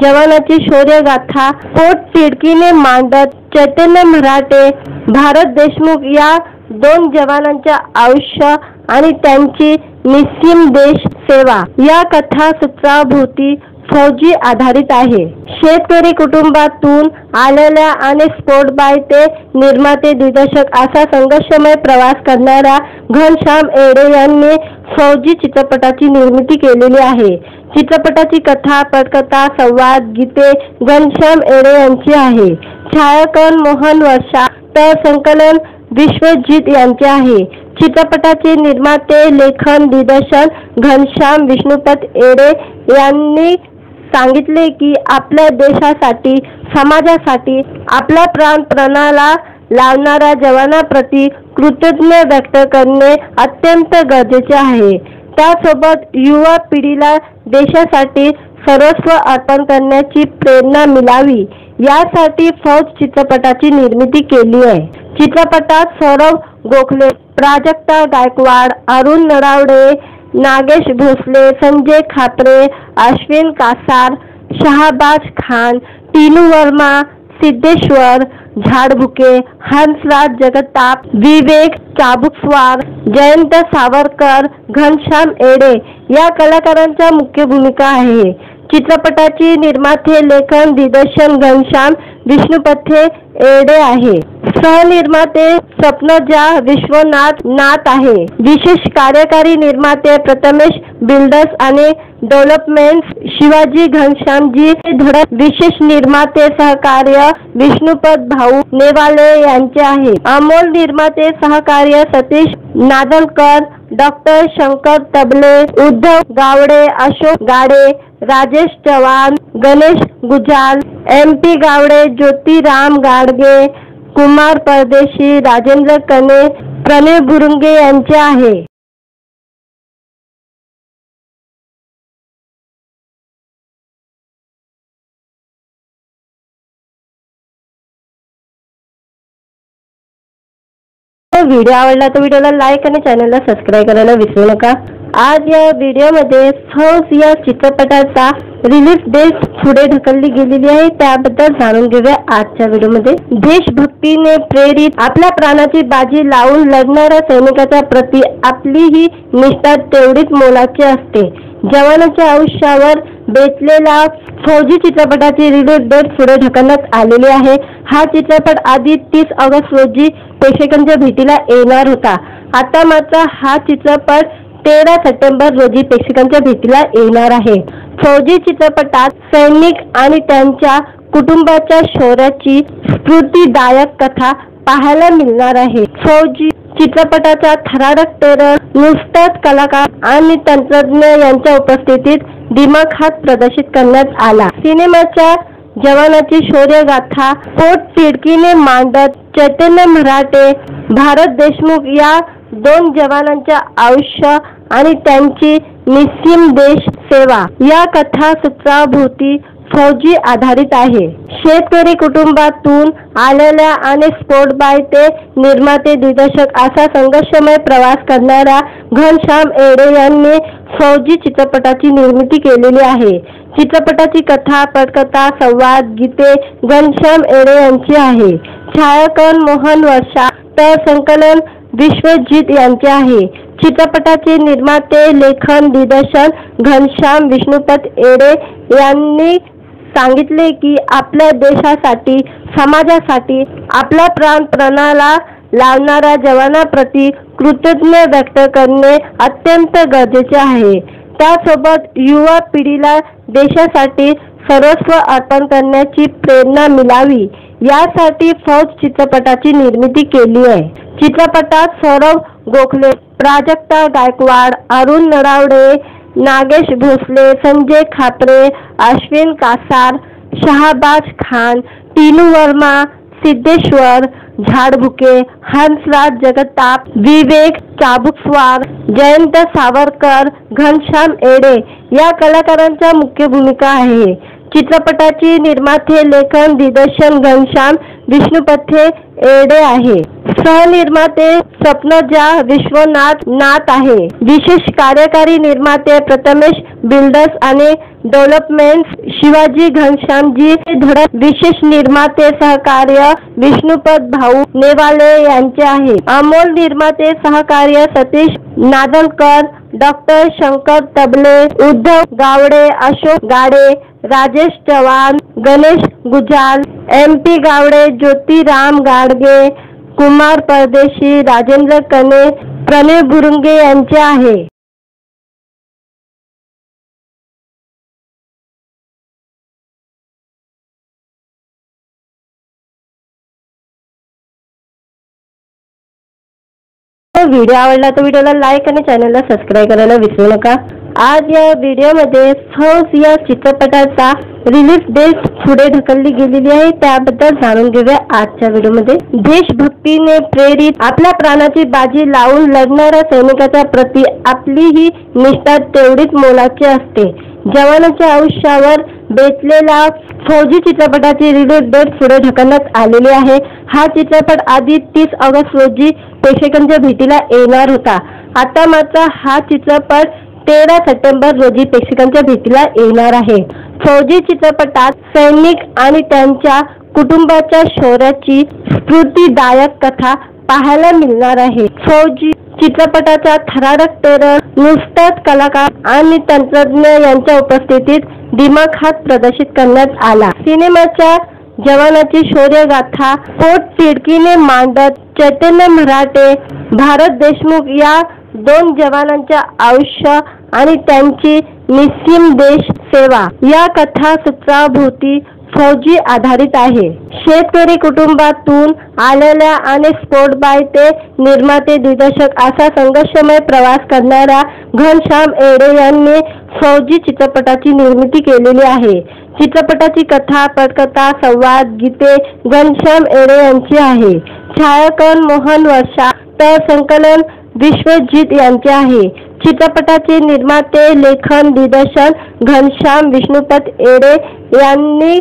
जवानाची शौर्यगाथा पोटतिडकीने मांडत चैतन्य मराठे, भारत देशमुख या 2 जवानांच्या आयुष्य आणि त्यांची निस्सीम देश सेवा या कथासूत्राभोवती फौजी आधारित आहे। शेतकरी कुटुंबातून आलेल्या आणि स्पोर्ट बाय ते निर्माते दिग्दर्शक असा संघर्षमय प्रवास करणाऱ्या घनश्याम येडे यांनी फौजी चित्रपटाची निर्मिती केलेली आहे। चित्रपटाची कथा, पटकथा, संवाद, गीते घनश्याम येडे यांची आहे। छायाकन मोहन वर्षा तर संकलन विश्वजित यांचे आहे। चित्रपटाचे निर्माते, लेखन, दिग्दर्शन घनश्याम विष्णुपत येडे यांनी सांगितले की आपल्या देशासाठी, समाजासाठी आपला प्राण पणाला लावणाऱ्या जवानांप्रती कृतज्ञता व्यक्त करणे अत्यंत गरजेचे आहे। त्यासोबत युवा पिढीला देशासाठी सर्वस्व अर्पण करण्याची प्रेरणा मिळावी यासाठी फौज चित्रपटाची निर्मिती केली आहे। चित्रपटात सौरभ गोखले, प्राजक्ता गायकवाड, अरुण नरावडे, नागेश भोसले, संजय खापरे, अश्विन कासार, शहाबाज खान, टीनू वर्मा, सिद्धेश्वर झाडबुके, हंसराज जगताप, विवेक चाबुकस्वार, जयंत सावरकर, घनश्याम येडे या कलाकारांच्या मुख्य भूमिका आहे। चित्रपटाची निर्माते, लेखन, दिग्दर्शन घनश्याम विष्णुपथे येडे आहे। सहनिर्माते स्वप्नजा विश्वनाथ आहे। विशेष कार्यकारी निर्माते प्रथमेश बिल्डर्स आणि डेव्हलपमेंट्स शिवाजी घनश्यामजी धडक। विशेष निर्माते सहकार्य विष्णुपत भाऊ नेवाले यांचे आहे। अमोल निर्माते सहकार्य सतीश नादलकर, डॉक्टर शंकर तबले, उद्धव गावडे, अशोक गाडे, राजेश चव्हाण, गणेश गुजाल, MP गावडे, ज्योतिराम गाडगे, कुमार परदेशी, राजेंद्र कने, प्रणय बुरुंगे यांचे आहे। व्हिडिओ आवडला तर व्हिडिओला लाईक आणि चॅनलला सबस्क्राईब करायला विसरू नका। आज या व्हिडिओमध्ये फौज या चित्रपटाचा रिलीज डेट पुढे ढकलली गेलेली आहे, त्याबद्दल जाणून घेऊया आजच्या व्हिडिओमध्ये। देशभक्तीने प्रेरित आपल्या प्राणाची बाजी लावून लढणाऱ्या सैनिकाच्या प्रती आपली ही निष्ठा तेवढीच मोलाची असते। जवानाच्या आयुष्यावर बेतलेला फौजी चित्रपटाची रिलीज डेट पुढे ढकलण्यात आलेली आहे। हा चित्रपट आधी 30 ऑगस्ट रोजी प्रेक्षकांच्या भेटीला येणार होता। आता मात्र हा चित्रपट 13 सप्टेंबर रोजी प्रेक्षकांच्या भेटीला येणार आहे। फौजी चित्रपटात सैनिक आणि त्यांच्या कुटुंबाच्या शौर्याची स्फूर्तिदायक कथा पाहायला मिळणार आहे। फौजी चित्रपटाचा थरारक ट्रेलर नुकताच कलाकार आणि तंत्रज्ञ यांच्या उपस्थितीत दिमाखात प्रदर्शित करण्यात आला। सिनेमाच्या जवानाची शौर्यगाथा पोटतिडकीने मांडत चैतन्य मराठे, भारत देशमुख या 2 जवानांच्या आयुष्य आणि त्यांची निस्सीम देश सेवा या कथासूत्राभोवती फौजी आधारित आहे। शेतकरी कुटुंबातून आलेल्या आणि स्पोर्ट बाय ते निर्माते दिग्दर्शक असा संघर्षमय प्रवास करणाऱ्या घनश्याम येडे यांनी फौजी चित्रपटाची निर्मिती केलेली आहे। चित्रपटाची कथा, पटकथा, संवाद, गीते घनश्याम येडे यांची आहे। छायाकन मोहन वर्षा तर संकलन विश्वजित यांचे आहे। चित्रपटाचे निर्माते, लेखन, दिग्दर्शन घनश्याम विष्णुपत येडे यांनी सांगितले की आपल्या देशासाठी, समाजासाठी आपला प्राण पणाला लावणाऱ्या जवानांप्रती कृतज्ञता व्यक्त करणे अत्यंत गरजेचे आहे। त्यासोबत युवा पिढीला देशासाठी सर्वस्व अर्पण करण्याची प्रेरणा मिळावी यासाठी फौज चित्रपटाची निर्मिती केली आहे। चित्रपटात सौरभ गोखले, प्राजक्ता गायकवाड, अरुण नरावडे, नागेश भोसले, संजय खापरे, अश्विन कासार, शहाबाज खान, टीनू वर्मा, सिद्धेश्वर झाडबुके, हंसराज जगताप, विवेक चाबुकस्वार, जयंत सावरकर, घनश्याम एडे या कलाकारांच्या मुख्य भूमिका आहे। चित्रपटाची निर्माते, लेखन, दिग्दर्शन घनश्याम विष्णुपथे एडे आहे। सहनिर्माते स्वप्नजा विश्वनाथ नाथ आहे। विशेष कार्यकारी निर्माते प्रथमेश बिल्डर्स आणि डेव्हलपमेंट्स शिवाजी घनश्यामजी धडक। विशेष निर्माते सहकार्य विष्णुपत भाऊ नेवाले यांचे आहे। अमोल निर्माते सहकार्य सतीश नादलकर, डॉक्टर शंकर तबले, उद्धव गावडे, अशोक गाडे, राजेश चव्हाण, गणेश गुजाल, MP गावडे, ज्योतिराम गाडगे, कुमार परदेशी, राजेंद्र कने, प्रणय बुरुंगे यांचे आहे। व्हिडिओ आवडला तर व्हिडिओला लाईक आणि चॅनलला सबस्क्राईब करायला विसरू नका। आज या व्हिडिओमध्ये फौज या चित्रपटाचा रिलीज डेट पुढे ढकलली गेलेली आहे, त्याबद्दल जाणून घेऊया आजच्या व्हिडिओमध्ये। देशभक्तीने प्रेरित आपल्या प्राणाची बाजी लावून लढणाऱ्या सैनिकाच्या प्रती आपली ही निष्ठा तेवढीच मोलाची असते। जवानाच्या आयुष्यावर बेतलेला फौजी चित्रपटाची रिलीज डेट पुढे ढकलण्यात आलेली आहे। हा चित्रपट आधी 30 ऑगस्ट रोजी प्रेक्षकांच्या भेटीला येणार होता। आता मात्र हा चित्रपट 13 सप्टेंबर रोजी प्रेक्षकांच्या भेटीला येणार आहे। फौजी चित्रपटात सैनिक आणि त्यांच्या कुटुंबाच्या शौर्याची स्फूर्तिदायक कथा पाहायला मिळणार आहे। फौजी चित्रपटाचा थरारक ट्रेलर नुकताच कलाकार आणि तंत्रज्ञ यांच्या उपस्थितीत दिमाखात प्रदर्शित करण्यात आला। सिनेमाच्या जवानाची शौर्यगाथा पोट तिडकीने मांडत चैतन्य मराठे, भारत देशमुख या 2 जवानांच्या आयुष्य आणि त्यांची निस्सीम देश सेवा या कथासूत्राभोवती फौजी आधारित आहे। शेतकरी कुटुंबातून आलेल्या आणि स्पोर्ट बाय ते निर्माते दिग्दर्शक असा संघर्षमय प्रवास करणाऱ्या घनश्याम एडे यांनी फौजी चित्रपटाची निर्मिती केलेली आहे। चित्रपटाची कथा, पटकथा, संवाद, गीते घनश्याम एडे यांची आहे। छायाकन मोहन वर्षा तर संकलन विश्वजित यांचे आहे। चित्रपटाचे निर्माते, लेखन, दिग्दर्शन घनश्याम विष्णुपथ एडे यांनी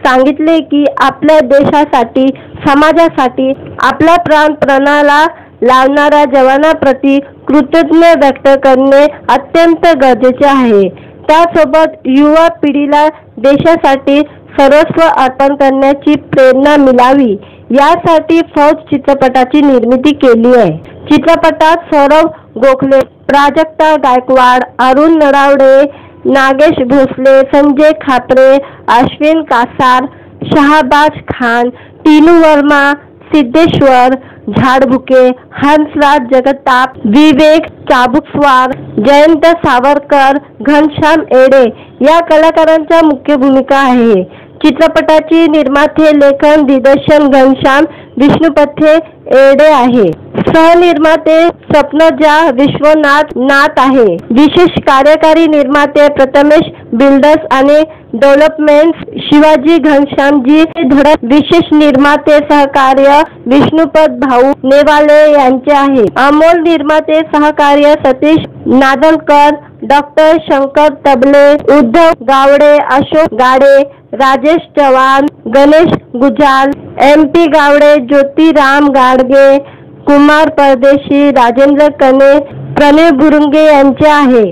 सांगितले की आपल्या देशासाठी, समाजासाठी आपला प्राण पणाला लावणाऱ्या जवानांप्रती कृतज्ञता व्यक्त करणे अत्यंत गरजेचे आहे। त्यासोबत युवा पिढीला देशासाठी सर्वस्व अर्पण करण्याची प्रेरणा मिळावी यासाठी फौज चित्रपटाची निर्मिती केली आहे। चित्रपटात सौरभ गोखले, प्राजक्ता गायकवाड, अरुण नरावडे, नागेश भोसले, संजय खापरे, अश्विन कासार, शहाबाज खान, टीनू वर्मा, सिद्धेश्वर झाडबुके, हंसराज जगताप, विवेक चाबुकस्वार, जयंत सावरकर, घनश्याम एडे या कलाकारांच्या मुख्य भूमिका आहे। चित्रपटाची निर्माते, लेखन, दिग्दर्शन घनश्याम विष्णुपथे एडे आहे। सहनिर्माते स्वप्नजा विश्वनाथ नाथ आहे। विशेष कार्यकारी निर्माते प्रथमेश बिल्डर्स आणि डेव्हलपमेंट्स शिवाजी घनश्यामजी धडक। विशेष निर्माते सहकार्य विष्णुपत भाऊ नेवाले यांचे आहे। अमोल निर्माते सहकार्य सतीश नादलकर, डॉक्टर शंकर तबले, उद्धव गावडे, अशोक गाडे, राजेश चव्हाण, गणेश गुजाल, MP गावडे, ज्योतिराम गाडगे, कुमार परदेशी, राजेंद्र कने, प्रणय बुरुंगे यांचे आहे।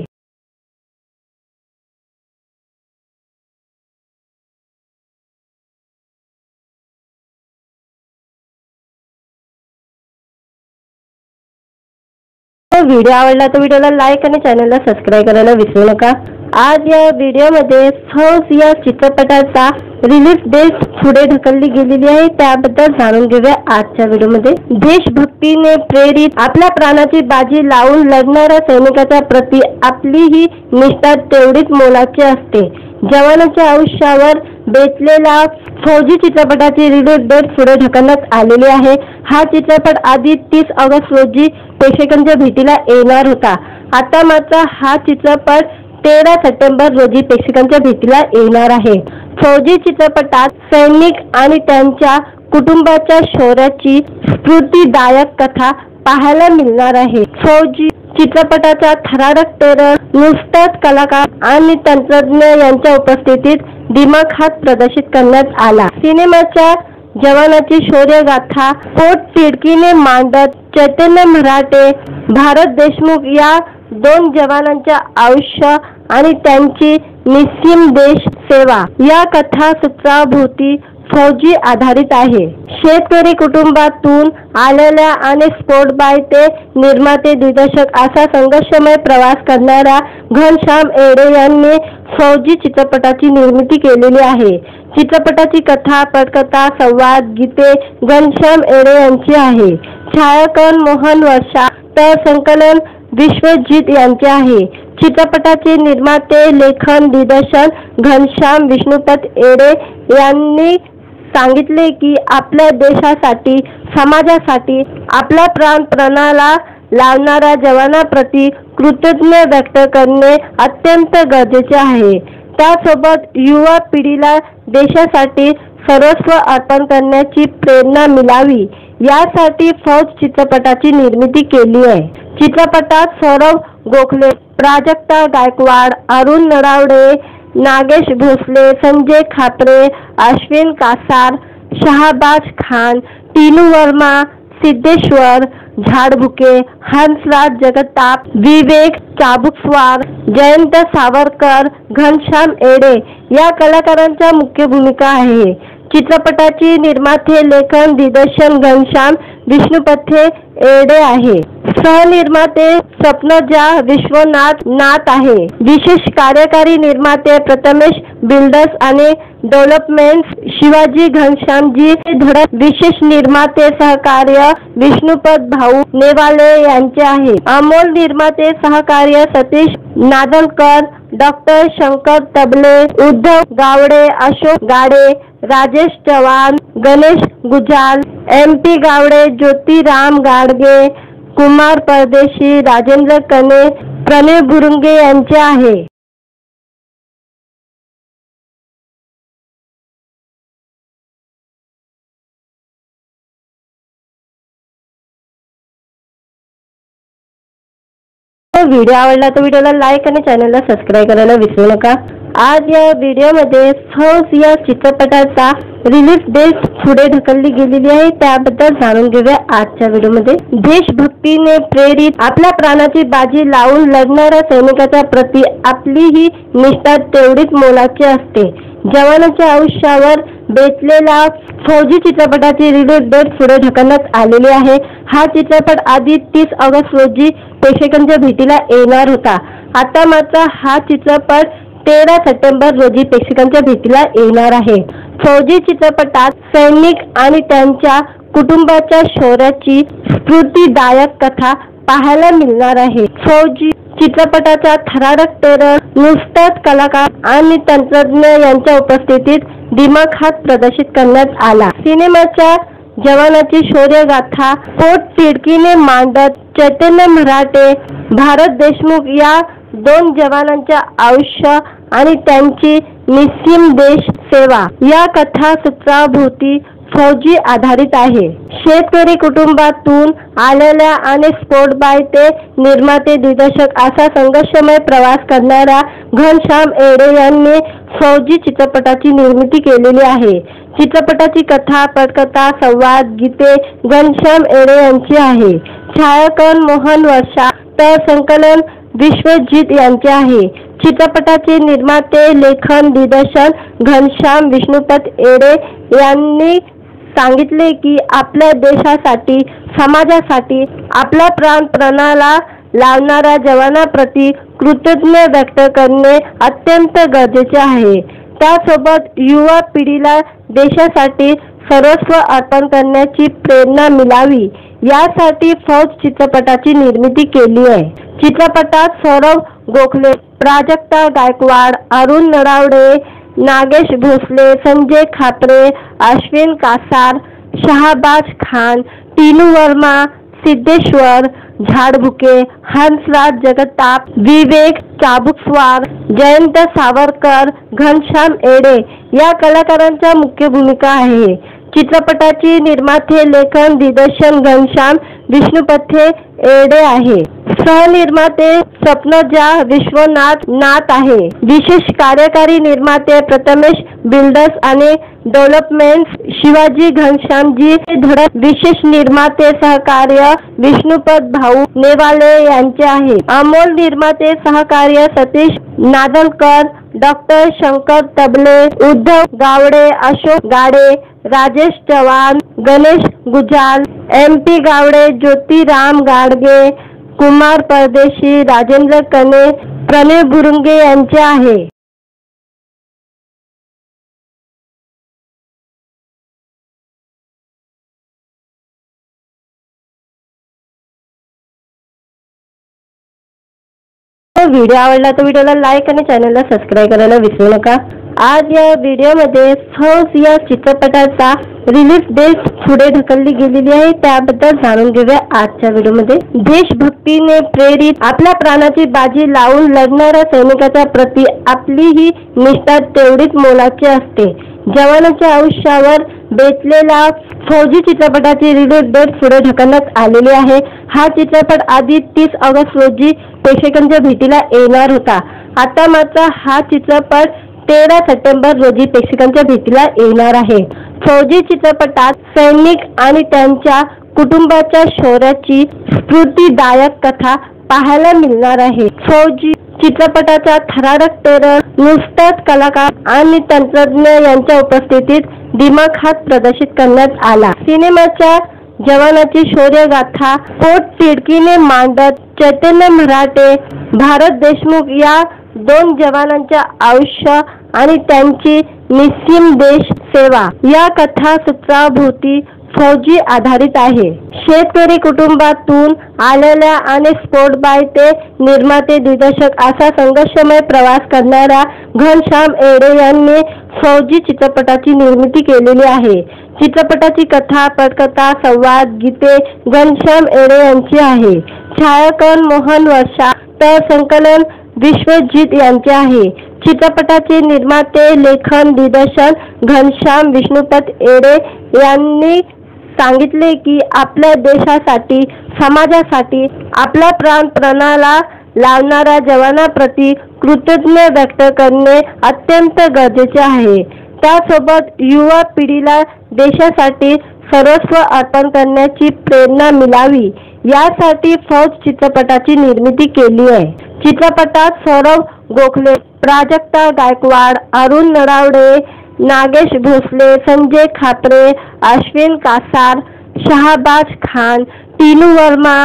व्हिडिओ आवडला तर व्हिडिओला लाईक आणि चॅनलला सबस्क्राईब करायला विसरू नका। आज या व्हिडिओमध्ये फौज या चित्रपटाचा रिलीज डेट पुढे ढकलली गेलेली आहे, त्याबद्दल जाणून घेऊया आजच्या व्हिडिओमध्ये। देशभक्तीने प्रेरित आपल्या प्राणाची बाजी लावून लढणाऱ्या सैनिकाच्या प्रती आपली ही निष्ठा तेवढीच मोलाची असते। जवानाच्या आयुष्यावर बेतलेला फौजी चित्रपटाची रिलीज डेट पुढे ढकलण्यात आलेली आहे। हा चित्रपट आधी 30 ऑगस्ट रोजी प्रेक्षकांच्या भेटीला येणार होता। आता मात्र हा चित्रपट 13 सप्टेंबर रोजी प्रेक्षकांच्या भेटीला येणार आहे। फौजी चित्रपटात सैनिक आणि त्यांच्या कुटुंबाच्या शौर्याची स्फूर्तिदायक कथा पाहायला मिळणार आहे। फौजी चित्रपटाचा थरारक ट्रेलर नुकताच कलाकार आणि तंत्रज्ञ यांच्या उपस्थितीत दिमाखात प्रदर्शित करण्यात आला। सिनेमाच्या जवानाची शौर्यगाथा पोटतिडकीने मांडत चैतन्य मराठे, भारत देशमुख या 2 जवानांच्या आयुष्य आणि त्यांची निस्सीम देश सेवा या कथासूत्राभोवती फौजी आधारित आहे। शेतकरी कुटुंबातून आलेल्या आणि स्पोर्ट बाय ते निर्माते दिग्दर्शक असा संघर्षमय प्रवास करणाऱ्या घनश्याम एडे यांनी फौजी चित्रपटाची निर्मिती केलेली आहे। चित्रपटाची कथा, पटकथा, संवाद, गीते घनश्याम एडे यांची आहे। छायाकन मोहन वर्षा तर संकलन विश्वजित यांचे आहे। चित्रपटाचे निर्माते, लेखन, दिग्दर्शन घनश्याम विष्णुपत एडे यांनी सांगितले की आपल्या देशासाठी, समाजासाठी आपला प्राण पणाला लावणाऱ्या जवानांप्रती कृतज्ञता व्यक्त करणे अत्यंत गरजेचे आहे। त्यासोबत युवा पिढीला देशासाठी सर्वस्व अर्पण करण्याची प्रेरणा मिळावी यासाठी फौज चित्रपटाची निर्मिती केली आहे। चित्रपटात सौरभ गोखले, प्राजक्ता गायकवाड, अरुण नरावडे, नागेश भोसले, संजय खापरे, अश्विन कासार, शहाबाज खान, टीनू वर्मा, सिद्धेश्वर झाडबुके, हंसराज जगताप, विवेक चाबुकस्वार, जयंत सावरकर, घनश्याम एडे या कलाकारांच्या मुख्य भूमिका आहे। चित्रपटाची निर्माते, लेखन, दिग्दर्शन घनश्याम विष्णुपथे एडे आहे। सहनिर्माते स्वप्नजा विश्वनाथ आहे। विशेष कार्यकारी निर्माते प्रथमेश बिल्डर्स आणि डेव्हलपमेंट्स शिवाजी घनश्यामजी धडक। विशेष निर्माते सहकार्य विष्णुपत भाऊ नेवाले यांचे आहे। अमोल निर्माते सहकार्य सतीश नादलकर, डॉक्टर शंकर तबले, उद्धव गावडे, अशोक गाडे, राजेश चव्हाण, गणेश गुजाल, MP गावडे, ज्योतिराम गाडगे, कुमार परदेशी, राजेंद्र कने, प्रणय बुरुंगे यांचे आहे। व्हिडिओ आवडला तर व्हिडिओला लाईक आणि चॅनलला सबस्क्राईब करायला विसरू नका। आज या व्हिडिओमध्ये फौज या चित्रपटाचा रिलीज डेट पुढे ढकलली गेलेली आहे, त्याबद्दल जाणून घेऊया आजच्या व्हिडिओमध्ये। देशभक्तीने प्रेरित आपल्या प्राणाची बाजी लावून लढणाऱ्या सैनिकाच्या प्रती आपली ही निष्ठा तेवढीच मोलाची असते। जवानाच्या आयुष्यावर बेतलेला फौजी चित्रपटाची रिलीज डेट पुढे ढकलण्यात आलेली आहे। हा चित्रपट आधी 30 ऑगस्ट रोजी प्रेक्षकांच्या भेटीला येणार होता। आता मात्र हा चित्रपट 13 सप्टेंबर रोजी प्रेक्षकांच्या भेटीला येणार आहे। फौजी चित्रपटात सैनिक आणि त्यांच्या कुटुंबाच्या शौर्याची स्फूर्तिदायक कथा पाहायला मिळणार आहे। फौजी चित्रपटाचा थरारक ट्रेलर नुकताच कलाकार आणि तंत्रज्ञ यांच्या उपस्थितीत दिमाखात प्रदर्शित करण्यात आला। सिनेमाच्या जवानाची शौर्यगाथा पोटतिडकीने मांडत चैतन्य मराठे, भारत देशमुख या 2 जवानांच्या आयुष्य आणि त्यांची निस्सीम देश सेवा या कथासूत्राभोवती फौजी आधारित आहे। शेतकरी कुटुंबातून आलेल्या आणि स्पोर्ट बाय ते निर्माते दिग्दर्शक असा संघर्षमय प्रवास करणाऱ्या घनश्याम एडे यांनी फौजी चित्रपटाची निर्मिती केलेली आहे। चित्रपटाची कथा, पटकथा, संवाद, गीते घनश्याम एडे यांची आहे। छायाकन मोहन वर्षा तर संकलन विश्वजित यांचे आहे। चित्रपटाचे निर्माते, लेखन, दिग्दर्शन घनश्याम विष्णुपत एडे यांनी सांगितले की आपल्या देशासाठी, समाजासाठी आपला प्राण पणाला लावणाऱ्या जवानांप्रती कृतज्ञता व्यक्त करणे अत्यंत गरजेचे आहे। त्यासोबत युवा पिढीला देशासाठी सर्वस्व अर्पण करण्याची प्रेरणा मिळावी यासाठी फौज चित्रपटाची निर्मिती केली आहे। चित्रपटात सौरभ गोखले, प्राजक्ता गायकवाड, अरुण नरावडे, नागेश भोसले, संजय खापरे, अश्विन कासार, शहाबाज खान, टीनू वर्मा, सिद्धेश्वर झाडबुके, हंसराज जगताप, विवेक चाबुकस्वार, जयंत सावरकर, घनश्याम एडे या कलाकारांच्या मुख्य भूमिका आहे। चित्रपटाची निर्माते, लेखन, दिग्दर्शन घनश्याम विष्णुपथे एडे आहे। सहनिर्माते स्वप्नजा विश्वनाथ आहे। विशेष कार्यकारी निर्माते प्रथमेश बिल्डर्स आणि डेव्हलपमेंट्स शिवाजी घनश्यामजी धडक। विशेष निर्माते सहकार्य विष्णुपत भाऊ नेवाले यांचे आहे। अमोल निर्माते सहकार्य सतीश नादलकर, डॉक्टर शंकर तबले, उद्धव गावडे, अशोक गाडे, राजेश चव्हाण, गणेश गुजाल, MP गावडे, ज्योतिराम गाडगे, कुमार परदेशी, राजेंद्र कने, प्रणय बुरुंगे यांचे आहे। व्हिडिओ आवडला तर व्हिडिओला लाईक आणि चॅनलला सबस्क्राईब करायला विसरू नका। आज या व्हिडिओमध्ये फौज या चित्रपटाचा रिलीज डेट पुढे ढकलली गेलेली आहे, त्याबद्दल जाणून घेऊया आजच्या व्हिडिओमध्ये। देशभक्तीने प्रेरित आपल्या प्राणाची बाजी लावून लढणाऱ्या सैनिकाच्या प्रती आपली ही निष्ठा तेवढीच मोलाची असते। जवानाच्या आयुष्यावर बेतलेला फौजी चित्रपटाची रिलीज डेट पुढे ढकलण्यात आलेली आहे। हा चित्रपट आधी 30 ऑगस्ट रोजी प्रेक्षकांच्या भेटीला येणार होता। आता मात्र हा चित्रपट 13 सप्टेंबर रोजी प्रेक्षकांच्या भेटीला येणार आहे। फौजी चित्रपटात सैनिक आणि त्यांच्या कुटुंबाच्या शौर्याची स्फूर्तिदायक कथा पाहायला मिळणार आहे। फौजी चित्रपटाचा थरारक ट्रेलर नुकताच कलाकार आणि तंत्रज्ञ यांच्या उपस्थितीत दिमाखात प्रदर्शित करण्यात आला। सिनेमाच्या जवानाची शौर्यगाथा पोटतिडकीने मांडत चैतन्य मराठे, भारत देशमुख या 2 जवानांच्या आयुष्य आणि त्यांची निस्सीम देश सेवा या कथासूत्राभोवती फौजी आधारित आहे। शेतकरी कुटुंबातून आलेल्या आणि स्पोर्ट बाय ते निर्माते दिग्दर्शक असा संघर्षमय प्रवास करणाऱ्या घनश्याम एडे यांनी फौजी चित्रपटाची निर्मिती केलेली आहे। चित्रपटाची कथा, पटकथा, संवाद, गीते घनश्याम एडे यांची आहे। छायाकन मोहन वर्षा तर संकलन विश्वजित यांचे आहे। चित्रपटाचे निर्माते, लेखन, दिग्दर्शन घनश्याम विष्णुपत एडे यांनी सांगितले की आपल्या देशासाठी, समाजासाठी आपला प्राण पणाला लावणाऱ्या जवानांप्रती कृतज्ञता व्यक्त करणे अत्यंत गरजेचे आहे। त्यासोबत युवा पिढीला देशासाठी सर्वस्व अर्पण करण्याची प्रेरणा मिळावी यासाठी फौज चित्रपटाची निर्मिती केली आहे। चित्रपटात सौरभ गोखले, प्राजक्ता गायकवाड, अरुण नरावडे, नागेश भोसले, संजय खापरे, अश्विन कासार, शहाबाज खान, टीनू वर्मा,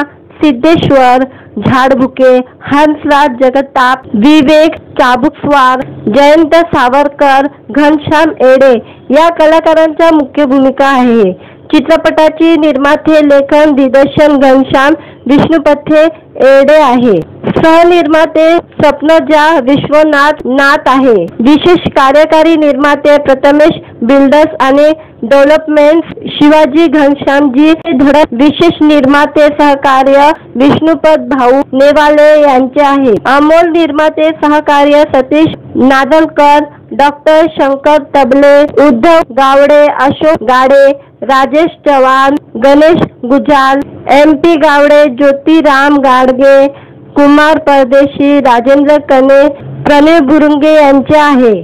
सिद्धेश्वर झाडबुके, हंसराज जगताप, विवेक चाबुकस्वार, जयंत सावरकर, घनश्याम एडे या कलाकारांच्या मुख्य भूमिका आहे। चित्रपटाची निर्माते, लेखन, दिग्दर्शन घनश्याम विष्णुपथे एडे आहे। सहनिर्माते स्वप्नजा विश्वनाथ आहे। विशेष कार्यकारी निर्माते प्रथमेश बिल्डर्स आणि डेव्हलपमेंट्स शिवाजी घनश्यामजी धडक। विशेष निर्माते सहकार्य विष्णुपत भाऊ नेवाले यांचे आहे। अमोल निर्माते सहकार्य सतीश नादलकर, डॉक्टर शंकर तबले, उद्धव गावडे, अशोक गाडे, राजेश चव्हाण, गणेश गुजाल, MP गावडे, ज्योतिराम गाडगे, कुमार परदेशी, राजेंद्र कने, प्रणय बुरुंगे यांचे आहे।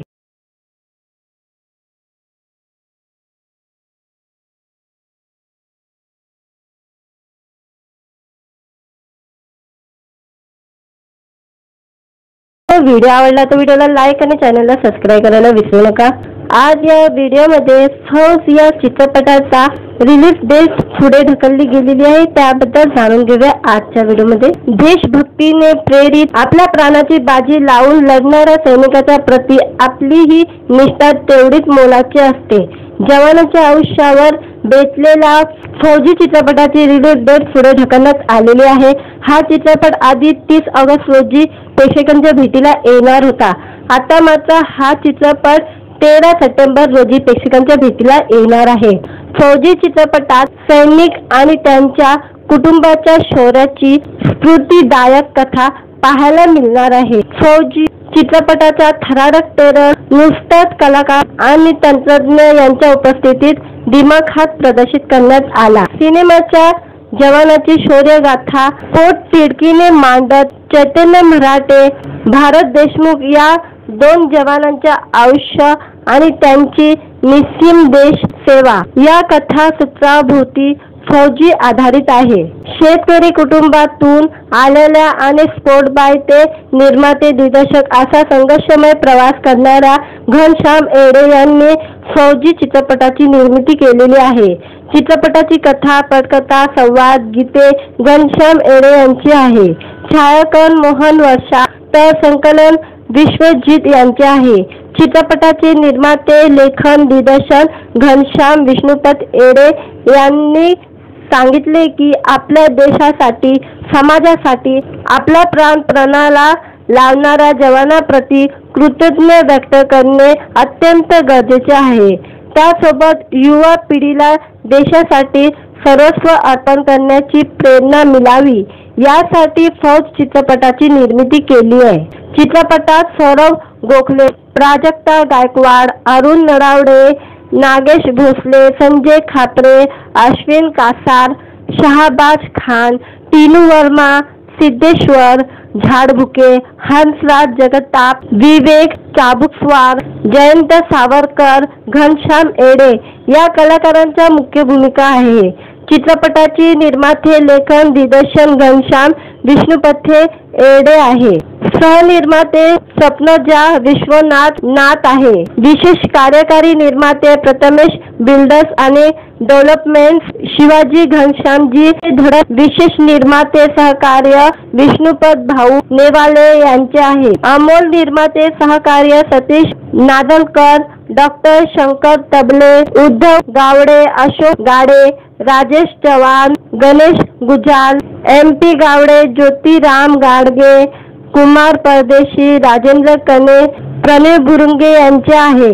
व्हिडिओ आवडला तर व्हिडिओला लाईक आणि चॅनलला सबस्क्राईब करायला विसरू नका। आज या व्हिडिओमध्ये फौज या चित्रपटाचा रिलीज डेट पुढे ढकलली गेलेली आहे, त्याबद्दल जाणून घेऊया आजच्या व्हिडिओमध्ये। देशभक्तीने प्रेरित आपल्या प्राणाची बाजी लावून लढणाऱ्या सैनिकाच्या प्रती आपली ही निष्ठा तेवढीच मोलाची असते। जवानाच्या आयुष्यावर बेतलेला फौजी चित्रपटाची रिलीज डेट पुढे ढकलण्यात आलेली आहे। हा चित्रपट आधी 30 ऑगस्ट रोजी प्रेक्षकांच्या भेटीला येणार होता। आता मात्र हा चित्रपट 13 सप्टेंबर रोजी प्रेक्षकांच्या भेटीला येणार आहे। फौजी चित्रपटात सैनिक आणि त्यांच्या कुटुंबाच्या शौर्याची स्फूर्तिदायक कथा पाहायला मिळणार आहे। फौजी चित्रपटाचा थरारक ट्रेलर नुकताच कलाकार आणि तंत्रज्ञ यांच्या उपस्थितीत दिमाखात प्रदर्शित करण्यात आला। सिनेमाच्या जवानाची शौर्यगाथा पोटतिडकीने मांडत चैतन्य मराठे, भारत देशमुख या 2 जवानांच्या आयुष्य आणि त्यांची निस्सीम देश सेवा या कथासूत्राभोवती फौजी आधारित आहे। शेतकरी कुटुंबातून आलेल्या आणि स्पोर्ट बाय ते निर्माते दिग्दर्शक असा संघर्षमय प्रवास करणाऱ्या घनश्याम येडे यांनी फौजी चित्रपटाची निर्मिती केलेली आहे। चित्रपटाची कथा, पटकथा, संवाद, गीते घनश्याम येडे यांची आहे। छायाकन मोहन वर्षा तर संकलन विश्वजित यांचे आहे। चित्रपटाचे निर्माते, लेखन, दिग्दर्शन घनश्याम विष्णुपत येडे यांनी सांगितले की आपल्या देशासाठी, समाजासाठी आपला प्राण पणाला लावणाऱ्या जवानांप्रती कृतज्ञता व्यक्त करणे अत्यंत गरजेचे आहे। त्यासोबत युवा पिढीला देशासाठी सर्वस्व अर्पण करण्याची प्रेरणा मिळावी यासाठी फौज चित्रपटाची निर्मिती केली आहे। चित्रपटात सौरभ गोखले, प्राजक्ता गायकवाड, अरुण नरावडे, नागेश भोसले, संजय खापरे, अश्विन कासार, शहाबाज खान, टीनू वर्मा, सिद्धेश्वर झाडबुके, हंसराज जगताप, विवेक चाबुकस्वार, जयंत सावरकर, घनश्याम येडे या कलाकारांच्या मुख्य भूमिका आहे। चित्रपटाची निर्माते, लेखन, दिग्दर्शन घनश्याम विष्णुपथे येडे आहे। सहनिर्माते स्वप्नजा विश्वनाथ नाथ आहे। विशेष कार्यकारी निर्माते प्रथमेश बिल्डर्स आणि डेव्हलपमेंट्स शिवाजी घनश्यामजी धडक। विशेष निर्माते सहकार्य विष्णुपत भाऊ नेवाले यांचे आहे। अमोल निर्माते सहकार्य सतीश नादलकर, डॉक्टर शंकर तबले, उद्धव गावडे, अशोक गाडे, राजेश चव्हाण, गणेश गुजाल, MP गावडे, ज्योतिराम गाडगे, कुमार परदेशी, राजेंद्र कने, प्रणय बुरुंगे यांचे आहे।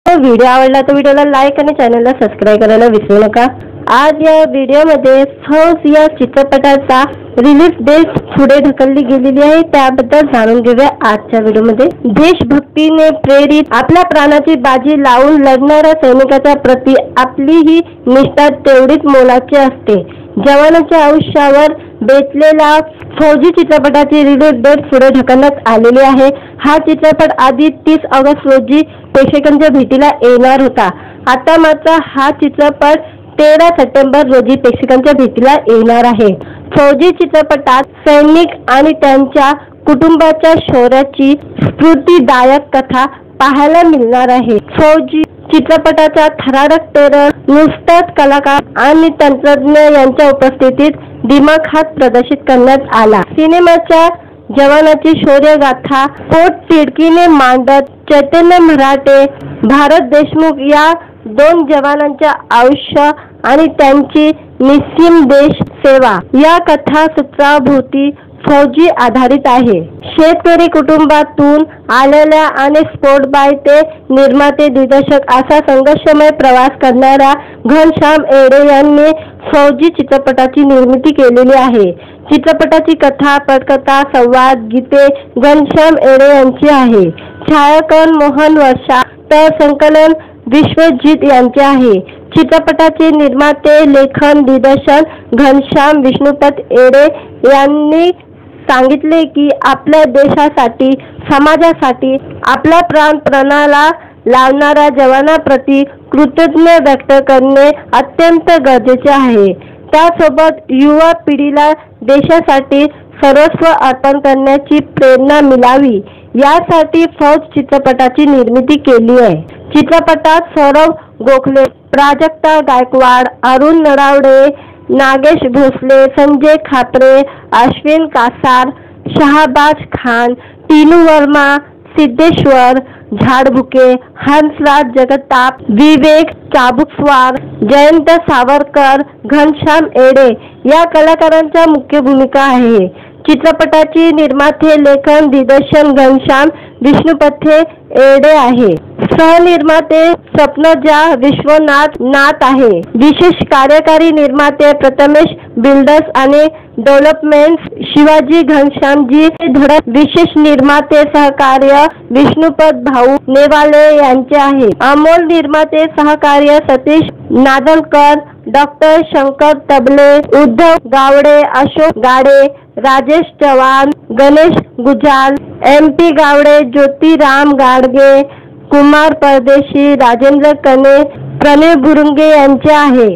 व्हिडिओ आवडला तर व्हिडिओला लाईक आणि चॅनलला सबस्क्राईब करायला विसरू नका। आज या व्हिडिओमध्ये फौज या चित्रपटाचा रिलीज डेट पुढे ढकलली गेलेली आहे, त्याबद्दल जाणून घेऊया आजच्या व्हिडिओमध्ये। देशभक्तीने प्रेरित आपल्या प्राणाची बाजी लावून लढणाऱ्या सैनिकाच्या प्रती आपली ही निष्ठा तेवढीच मोलाची असते। जवानाच्या आयुष्यावर बेतलेला फौजी चित्रपटाची रिलीज डेट पुढे ढकलण्यात आलेली आहे। हा चित्रपट आधी 30 ऑगस्ट रोजी प्रेक्षकांच्या भेटीला येणार होता। आता मात्र हा चित्रपट 13 सप्टेंबर रोजी प्रेक्षकांच्या भेटीला येणार आहे। फौजी चित्रपटात सैनिक आणि त्यांच्या कुटुंबाच्या शौर्याची स्फूर्तिदायक कथा पाहायला मिळणार आहे। फौजी चित्रपटाचा थरारक ट्रेलर नुकताच कलाकार आणि तंत्रज्ञ यांच्या उपस्थितीत दिमाखात प्रदर्शित करण्यात आला। सिनेमाच्या जवानाची शौर्यगाथा पोटतिडकीने मांडत चैतन्य मराठे, भारत देशमुख या 2 जवानांच्या आयुष्य आणि त्यांची निस्सीम देश सेवा या कथासूत्राभोवती फौजी आधारित आहे। शेतकरी कुटुंबातून आलेल्या आणि स्पोर्ट बाय ते निर्माते दिग्दर्शक असा संघर्षमय प्रवास करणाऱ्या घनश्याम येडे यांनी फौजी चित्रपटाची निर्मिती केलेली आहे। चित्रपटाची कथा, पटकथा, संवाद, गीते घनश्याम येडे यांची आहे। छायाकन मोहन वर्षा तर संकलन विश्वजित यांचे आहे। चित्रपटाचे निर्माते, लेखन, दिग्दर्शन घनश्याम विष्णुपत येडे यांनी सांगितले की आपल्या देशासाठी, समाजासाठी आपला प्राण पणाला लावणाऱ्या जवानांप्रती कृतज्ञता व्यक्त करणे अत्यंत गरजेचे आहे। त्यासोबत युवा पिढीला देशासाठी सर्वस्व अर्पण करण्याची प्रेरणा मिळावी यासाठी फौज चित्रपटाची निर्मिती केली आहे। चित्रपटात सौरभ गोखले, प्राजक्ता गायकवाड, अरुण नरावडे, नागेश भोसले, संजय खापरे, अश्विन कासार, शहाबाज खान, टीनू वर्मा, सिद्धेश्वर झाडबुके, हंसराज जगताप, विवेक चाबुकस्वार, जयंत सावरकर, घनश्याम एडे या कलाकारांच्या मुख्य भूमिका आहे। चित्रपटाची निर्माते, लेखन, दिग्दर्शन घनश्याम विष्णुपथे एडे आहे। सहनिर्माते स्वप्नजा विश्वनाथ नाथ आहे। विशेष कार्यकारी निर्माते प्रथमेश बिल्डर्स आणि डेव्हलपमेंट्स शिवाजी घनश्यामजी धडक। विशेष निर्माते सहकार्य विष्णुपत भाऊ नेवाले यांचे आहे। अमोल निर्माते सहकार्य सतीश नादलकर, डॉक्टर शंकर तबले, उद्धव गावडे, अशोक गाडे, राजेश चव्हाण, गणेश गुजाल, MP गावडे, ज्योतिराम गाडगे, कुमार परदेशी, राजेंद्र कने, प्रणय बुरुंगे यांचे आहे।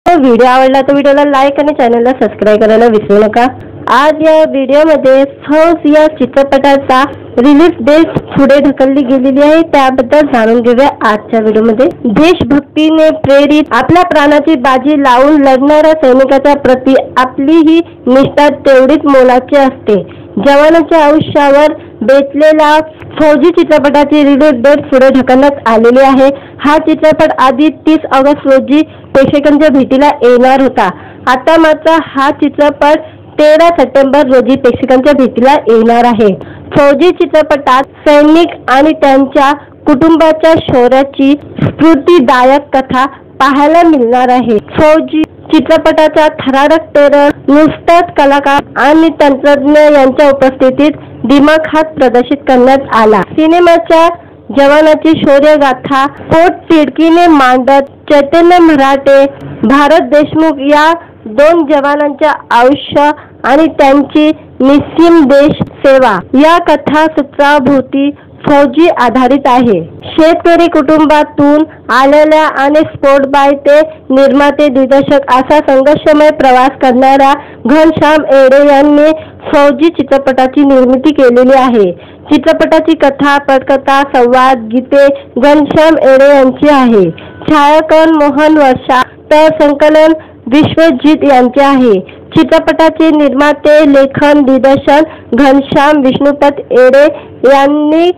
व्हिडिओ आवडला तर व्हिडिओला लाईक आणि चॅनलला सबस्क्राईब करायला विसरू नका। आज या व्हिडिओमध्ये फौज या चित्रपटाचा रिलीज डेट पुढे ढकलली गेलेली आहे, त्याबद्दल जाणून घेऊया आजच्या व्हिडिओमध्ये। देशभक्तीने प्रेरित आपल्या प्राणाची बाजी लावून लढणाऱ्या सैनिकाच्या प्रती आपली ही निष्ठा तेवढीच मोलाची असते। जवानांच्या आयुष्यावर बेतलेला फौजी चित्रपटाची रिलीज डेट पुढे ढकलण्यात आलेली आहे। हा चित्रपट आधी 30 ऑगस्ट रोजी प्रेक्षकांच्या भेटीला येणार होता। आता मात्र हा चित्रपट 13 सप्टेंबर रोजी प्रेक्षकांच्या भेटीला येणार आहे। फौजी चित्रपटात सैनिक आणि त्यांच्या कुटुंबाच्या शौर्याची स्फूर्तिदायक कथा पाहायला मिळणार आहे। फौजी चित्रपटाचा थरारक ट्रेलर नुकताच कलाकार आणि तंत्रज्ञ यांच्या उपस्थितीत दिमाखात प्रदर्शित करण्यात आला। सिनेमाच्या जवानाची शौर्यगाथा पोटतिडकीने मांडत चैतन्य मराठे, भारत देशमुख या 2 जवानांच्या आयुष्य आणि त्यांची निस्सीम देश सेवा या कथासूत्राभोवती फौजी आधारित आहे। शेतकरी कुटुंबातून आलेल्या आणि स्पोर्ट बाय ते निर्माते दिग्दर्शक असा संघर्षमय प्रवास करणाऱ्या घनश्याम एडे यांनी फौजी चित्रपटाची निर्मिती केलेली आहे। चित्रपटाची कथा, पटकथा, संवाद, गीते घनश्याम एडे यांची आहे। छायाकन मोहन वर्षा तर संकलन विश्वजित यांचे आहे। चित्रपटाचे निर्माते, लेखन, दिग्दर्शन घनश्याम विष्णुपथ एडे यांनी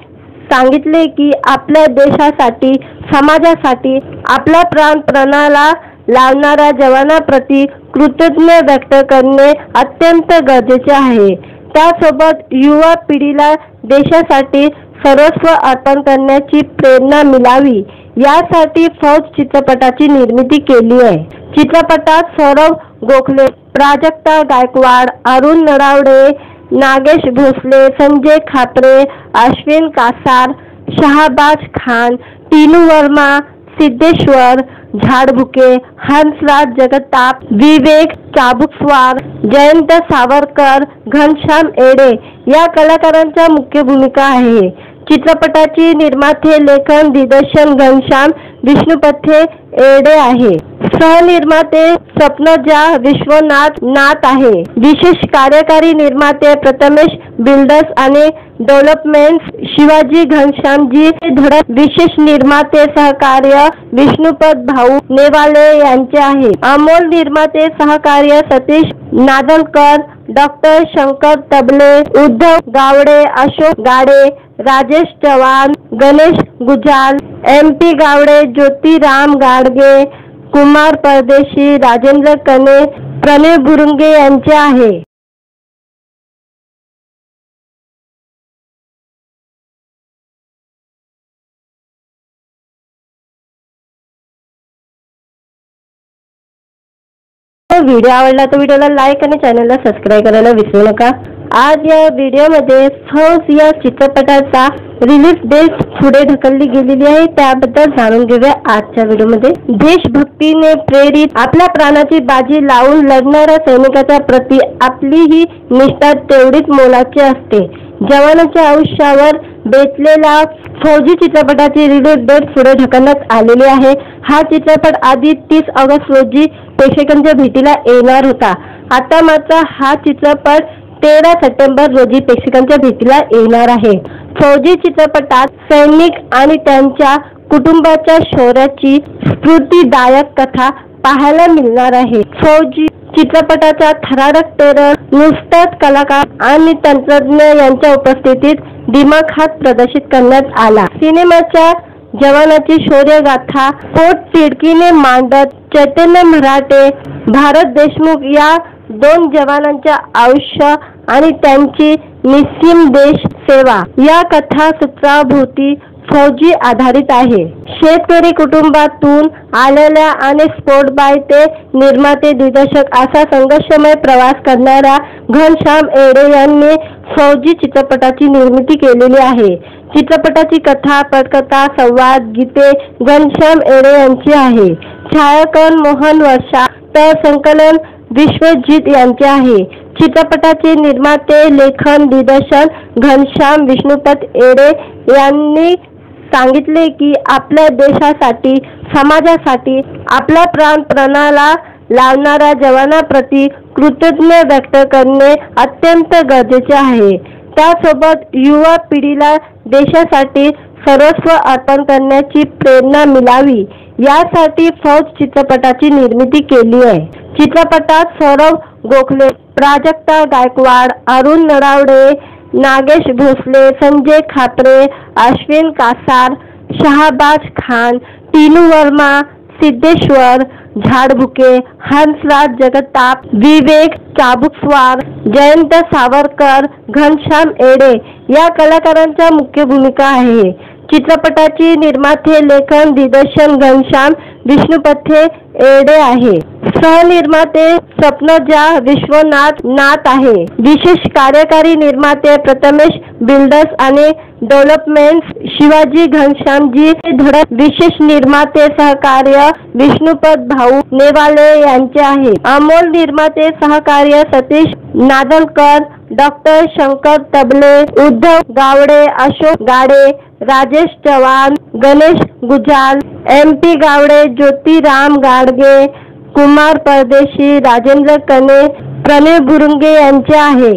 सांगितले की आपल्या देशासाठी, समाजासाठी आपला प्राण पणाला लावणाऱ्या जवानांप्रती कृतज्ञता व्यक्त करणे अत्यंत गरजेचे आहे। त्यासोबत युवा पिढीला देशासाठी सर्वस्व अर्पण करण्याची प्रेरणा मिळावी यासाठी फौज चित्रपटाची निर्मिती केली आहे। चित्रपटात सौरभ गोखले, प्राजक्ता गायकवाड, अरुण नरावडे, नागेश भोसले, संजय खापरे, अश्विन कासार, शहाबाज खान, टीनू वर्मा, सिद्धेश्वर झाडबुके, हंसराज जगताप, विवेक चाबुकस्वार, जयंत सावरकर, घनश्याम एडे या कलाकारांच्या मुख्य भूमिका आहे। चित्रपटाची निर्माते, लेखन, दिग्दर्शन घनश्याम विष्णुपथे एडे आहे। सहनिर्माते स्वप्नजा विश्वनाथ नाथ आहे। विशेष कार्यकारी निर्माते प्रथमेश बिल्डर्स आणि डेव्हलपमेंट्स शिवाजी घनश्यामजी धडक। विशेष निर्माते सहकार्य विष्णुपत भाऊ नेवाले यांचे आहे। अमोल निर्माते सहकार्य सतीश नादलकर, डॉक्टर शंकर तबले, उद्धव गावडे, अशोक गाडे, राजेश चव्हाण, गणेश गुजाल, MP गावडे, ज्योतिराम गाडगे, कुमार परदेशी, राजेंद्र कने, प्रणय बुरुंगे यांचे आहे। व्हिडिओ आवडला तर व्हिडिओला लाईक आणि चॅनलला सबस्क्राईब करायला विसरू नका। आज या व्हिडिओमध्ये फौज या चित्रपटाचा रिलीज डेट पुढे ढकलली गेलेली आहे, त्याबद्दल जाणून घेऊया आजच्या व्हिडिओमध्ये। देशभक्तीने प्रेरित आपल्या प्राणाची बाजी लावून लढणाऱ्या सैनिकाच्या प्रती आपली ही निष्ठा तेवढीच मोलाची असते। जवानाच्या आयुष्यावर बेतलेला फौजी चित्रपटाची रिलीज डेट पुढे ढकलण्यात आलेली आहे। हा चित्रपट आधी 30 ऑगस्ट रोजी प्रेक्षकांच्या भेटीला येणार होता। आता मात्र हा चित्रपट 13 सप्टेंबर रोजी प्रेक्षकांच्या भेटीला येणार आहे। फौजी चित्रपटात सैनिक आणि त्यांच्या कुटुंबाच्या शौर्याची स्फूर्तिदायक कथा पाहायला मिळणार आहे। फौजी चित्रपटाचा थरारक ट्रेलर नुकताच कलाकार आणि तंत्रज्ञ यांच्या उपस्थितीत दिमाखात प्रदर्शित करण्यात आला। सिनेमाच्या जवानाची शौर्यगाथा पोटतिडकीने मांडत चैतन्य मराठे, भारत देशमुख या 2 जवानांच्या आयुष्य आणि त्यांची निस्सीम देश सेवा या कथासूत्राभोवती फौजी आधारित आहे। शेतकरी कुटुंबातून आलेल्या आणि स्पोर्ट बाय ते निर्माते दिग्दर्शक असा संघर्षमय प्रवास करणाऱ्या घनश्याम एडे यांनी फौजी चित्रपटाची निर्मिती केलेली आहे। चित्रपटाची कथा, पटकथा, संवाद, गीते घनश्याम एडे यांची आहे। छायाकन मोहन वर्षा तर संकलन विश्वजित यांचे आहे। चित्रपटाचे निर्माते, लेखन, दिग्दर्शन घनश्याम विष्णुपत एडे यांनी सांगितले की आपल्या देशासाठी, समाजासाठी आपला प्राण पणाला लावणाऱ्या जवानांप्रती कृतज्ञता व्यक्त करणे अत्यंत गरजेचे आहे। त्यासोबत युवा पिढीला देशासाठी सर्वस्व अर्पण करण्याची प्रेरणा मिळावी यासाठी फौज चित्रपटाची निर्मिती केली आहे। चित्रपटात सौरभ गोखले, प्राजक्ता गायकवाड, अरुण नरावडे, नागेश भोसले, संजय खापरे, अश्विन कासार, शहाबाज खान, टीनू वर्मा, सिद्धेश्वर झाडबुके, हंसराज जगताप, विवेक चाबुकस्वार, जयंत सावरकर, घनश्याम एडे या कलाकारांच्या मुख्य भूमिका आहे। चित्रपटाची निर्माते, लेखन, दिग्दर्शन घनश्याम विष्णुपथे एडे आहे। सहनिर्माते स्वप्नजा विश्वनाथ आहे। विशेष कार्यकारी निर्माते प्रथमेश बिल्डर्स आणि डेव्हलपमेंट्स शिवाजी घनश्यामजी धडक। विशेष निर्माते सहकार्य विष्णुपत भाऊ नेवाले यांचे आहे। अमोल निर्माते सहकार्य सतीश नादलकर, डॉक्टर शंकर तबले, उद्धव गावडे, अशोक गाडे, राजेश चव्हाण, गणेश गुजाल, MP गावडे, ज्योतिराम गाडगे, कुमार परदेशी, राजेंद्र कने, प्रणय बुरुंगे यांचे आहे।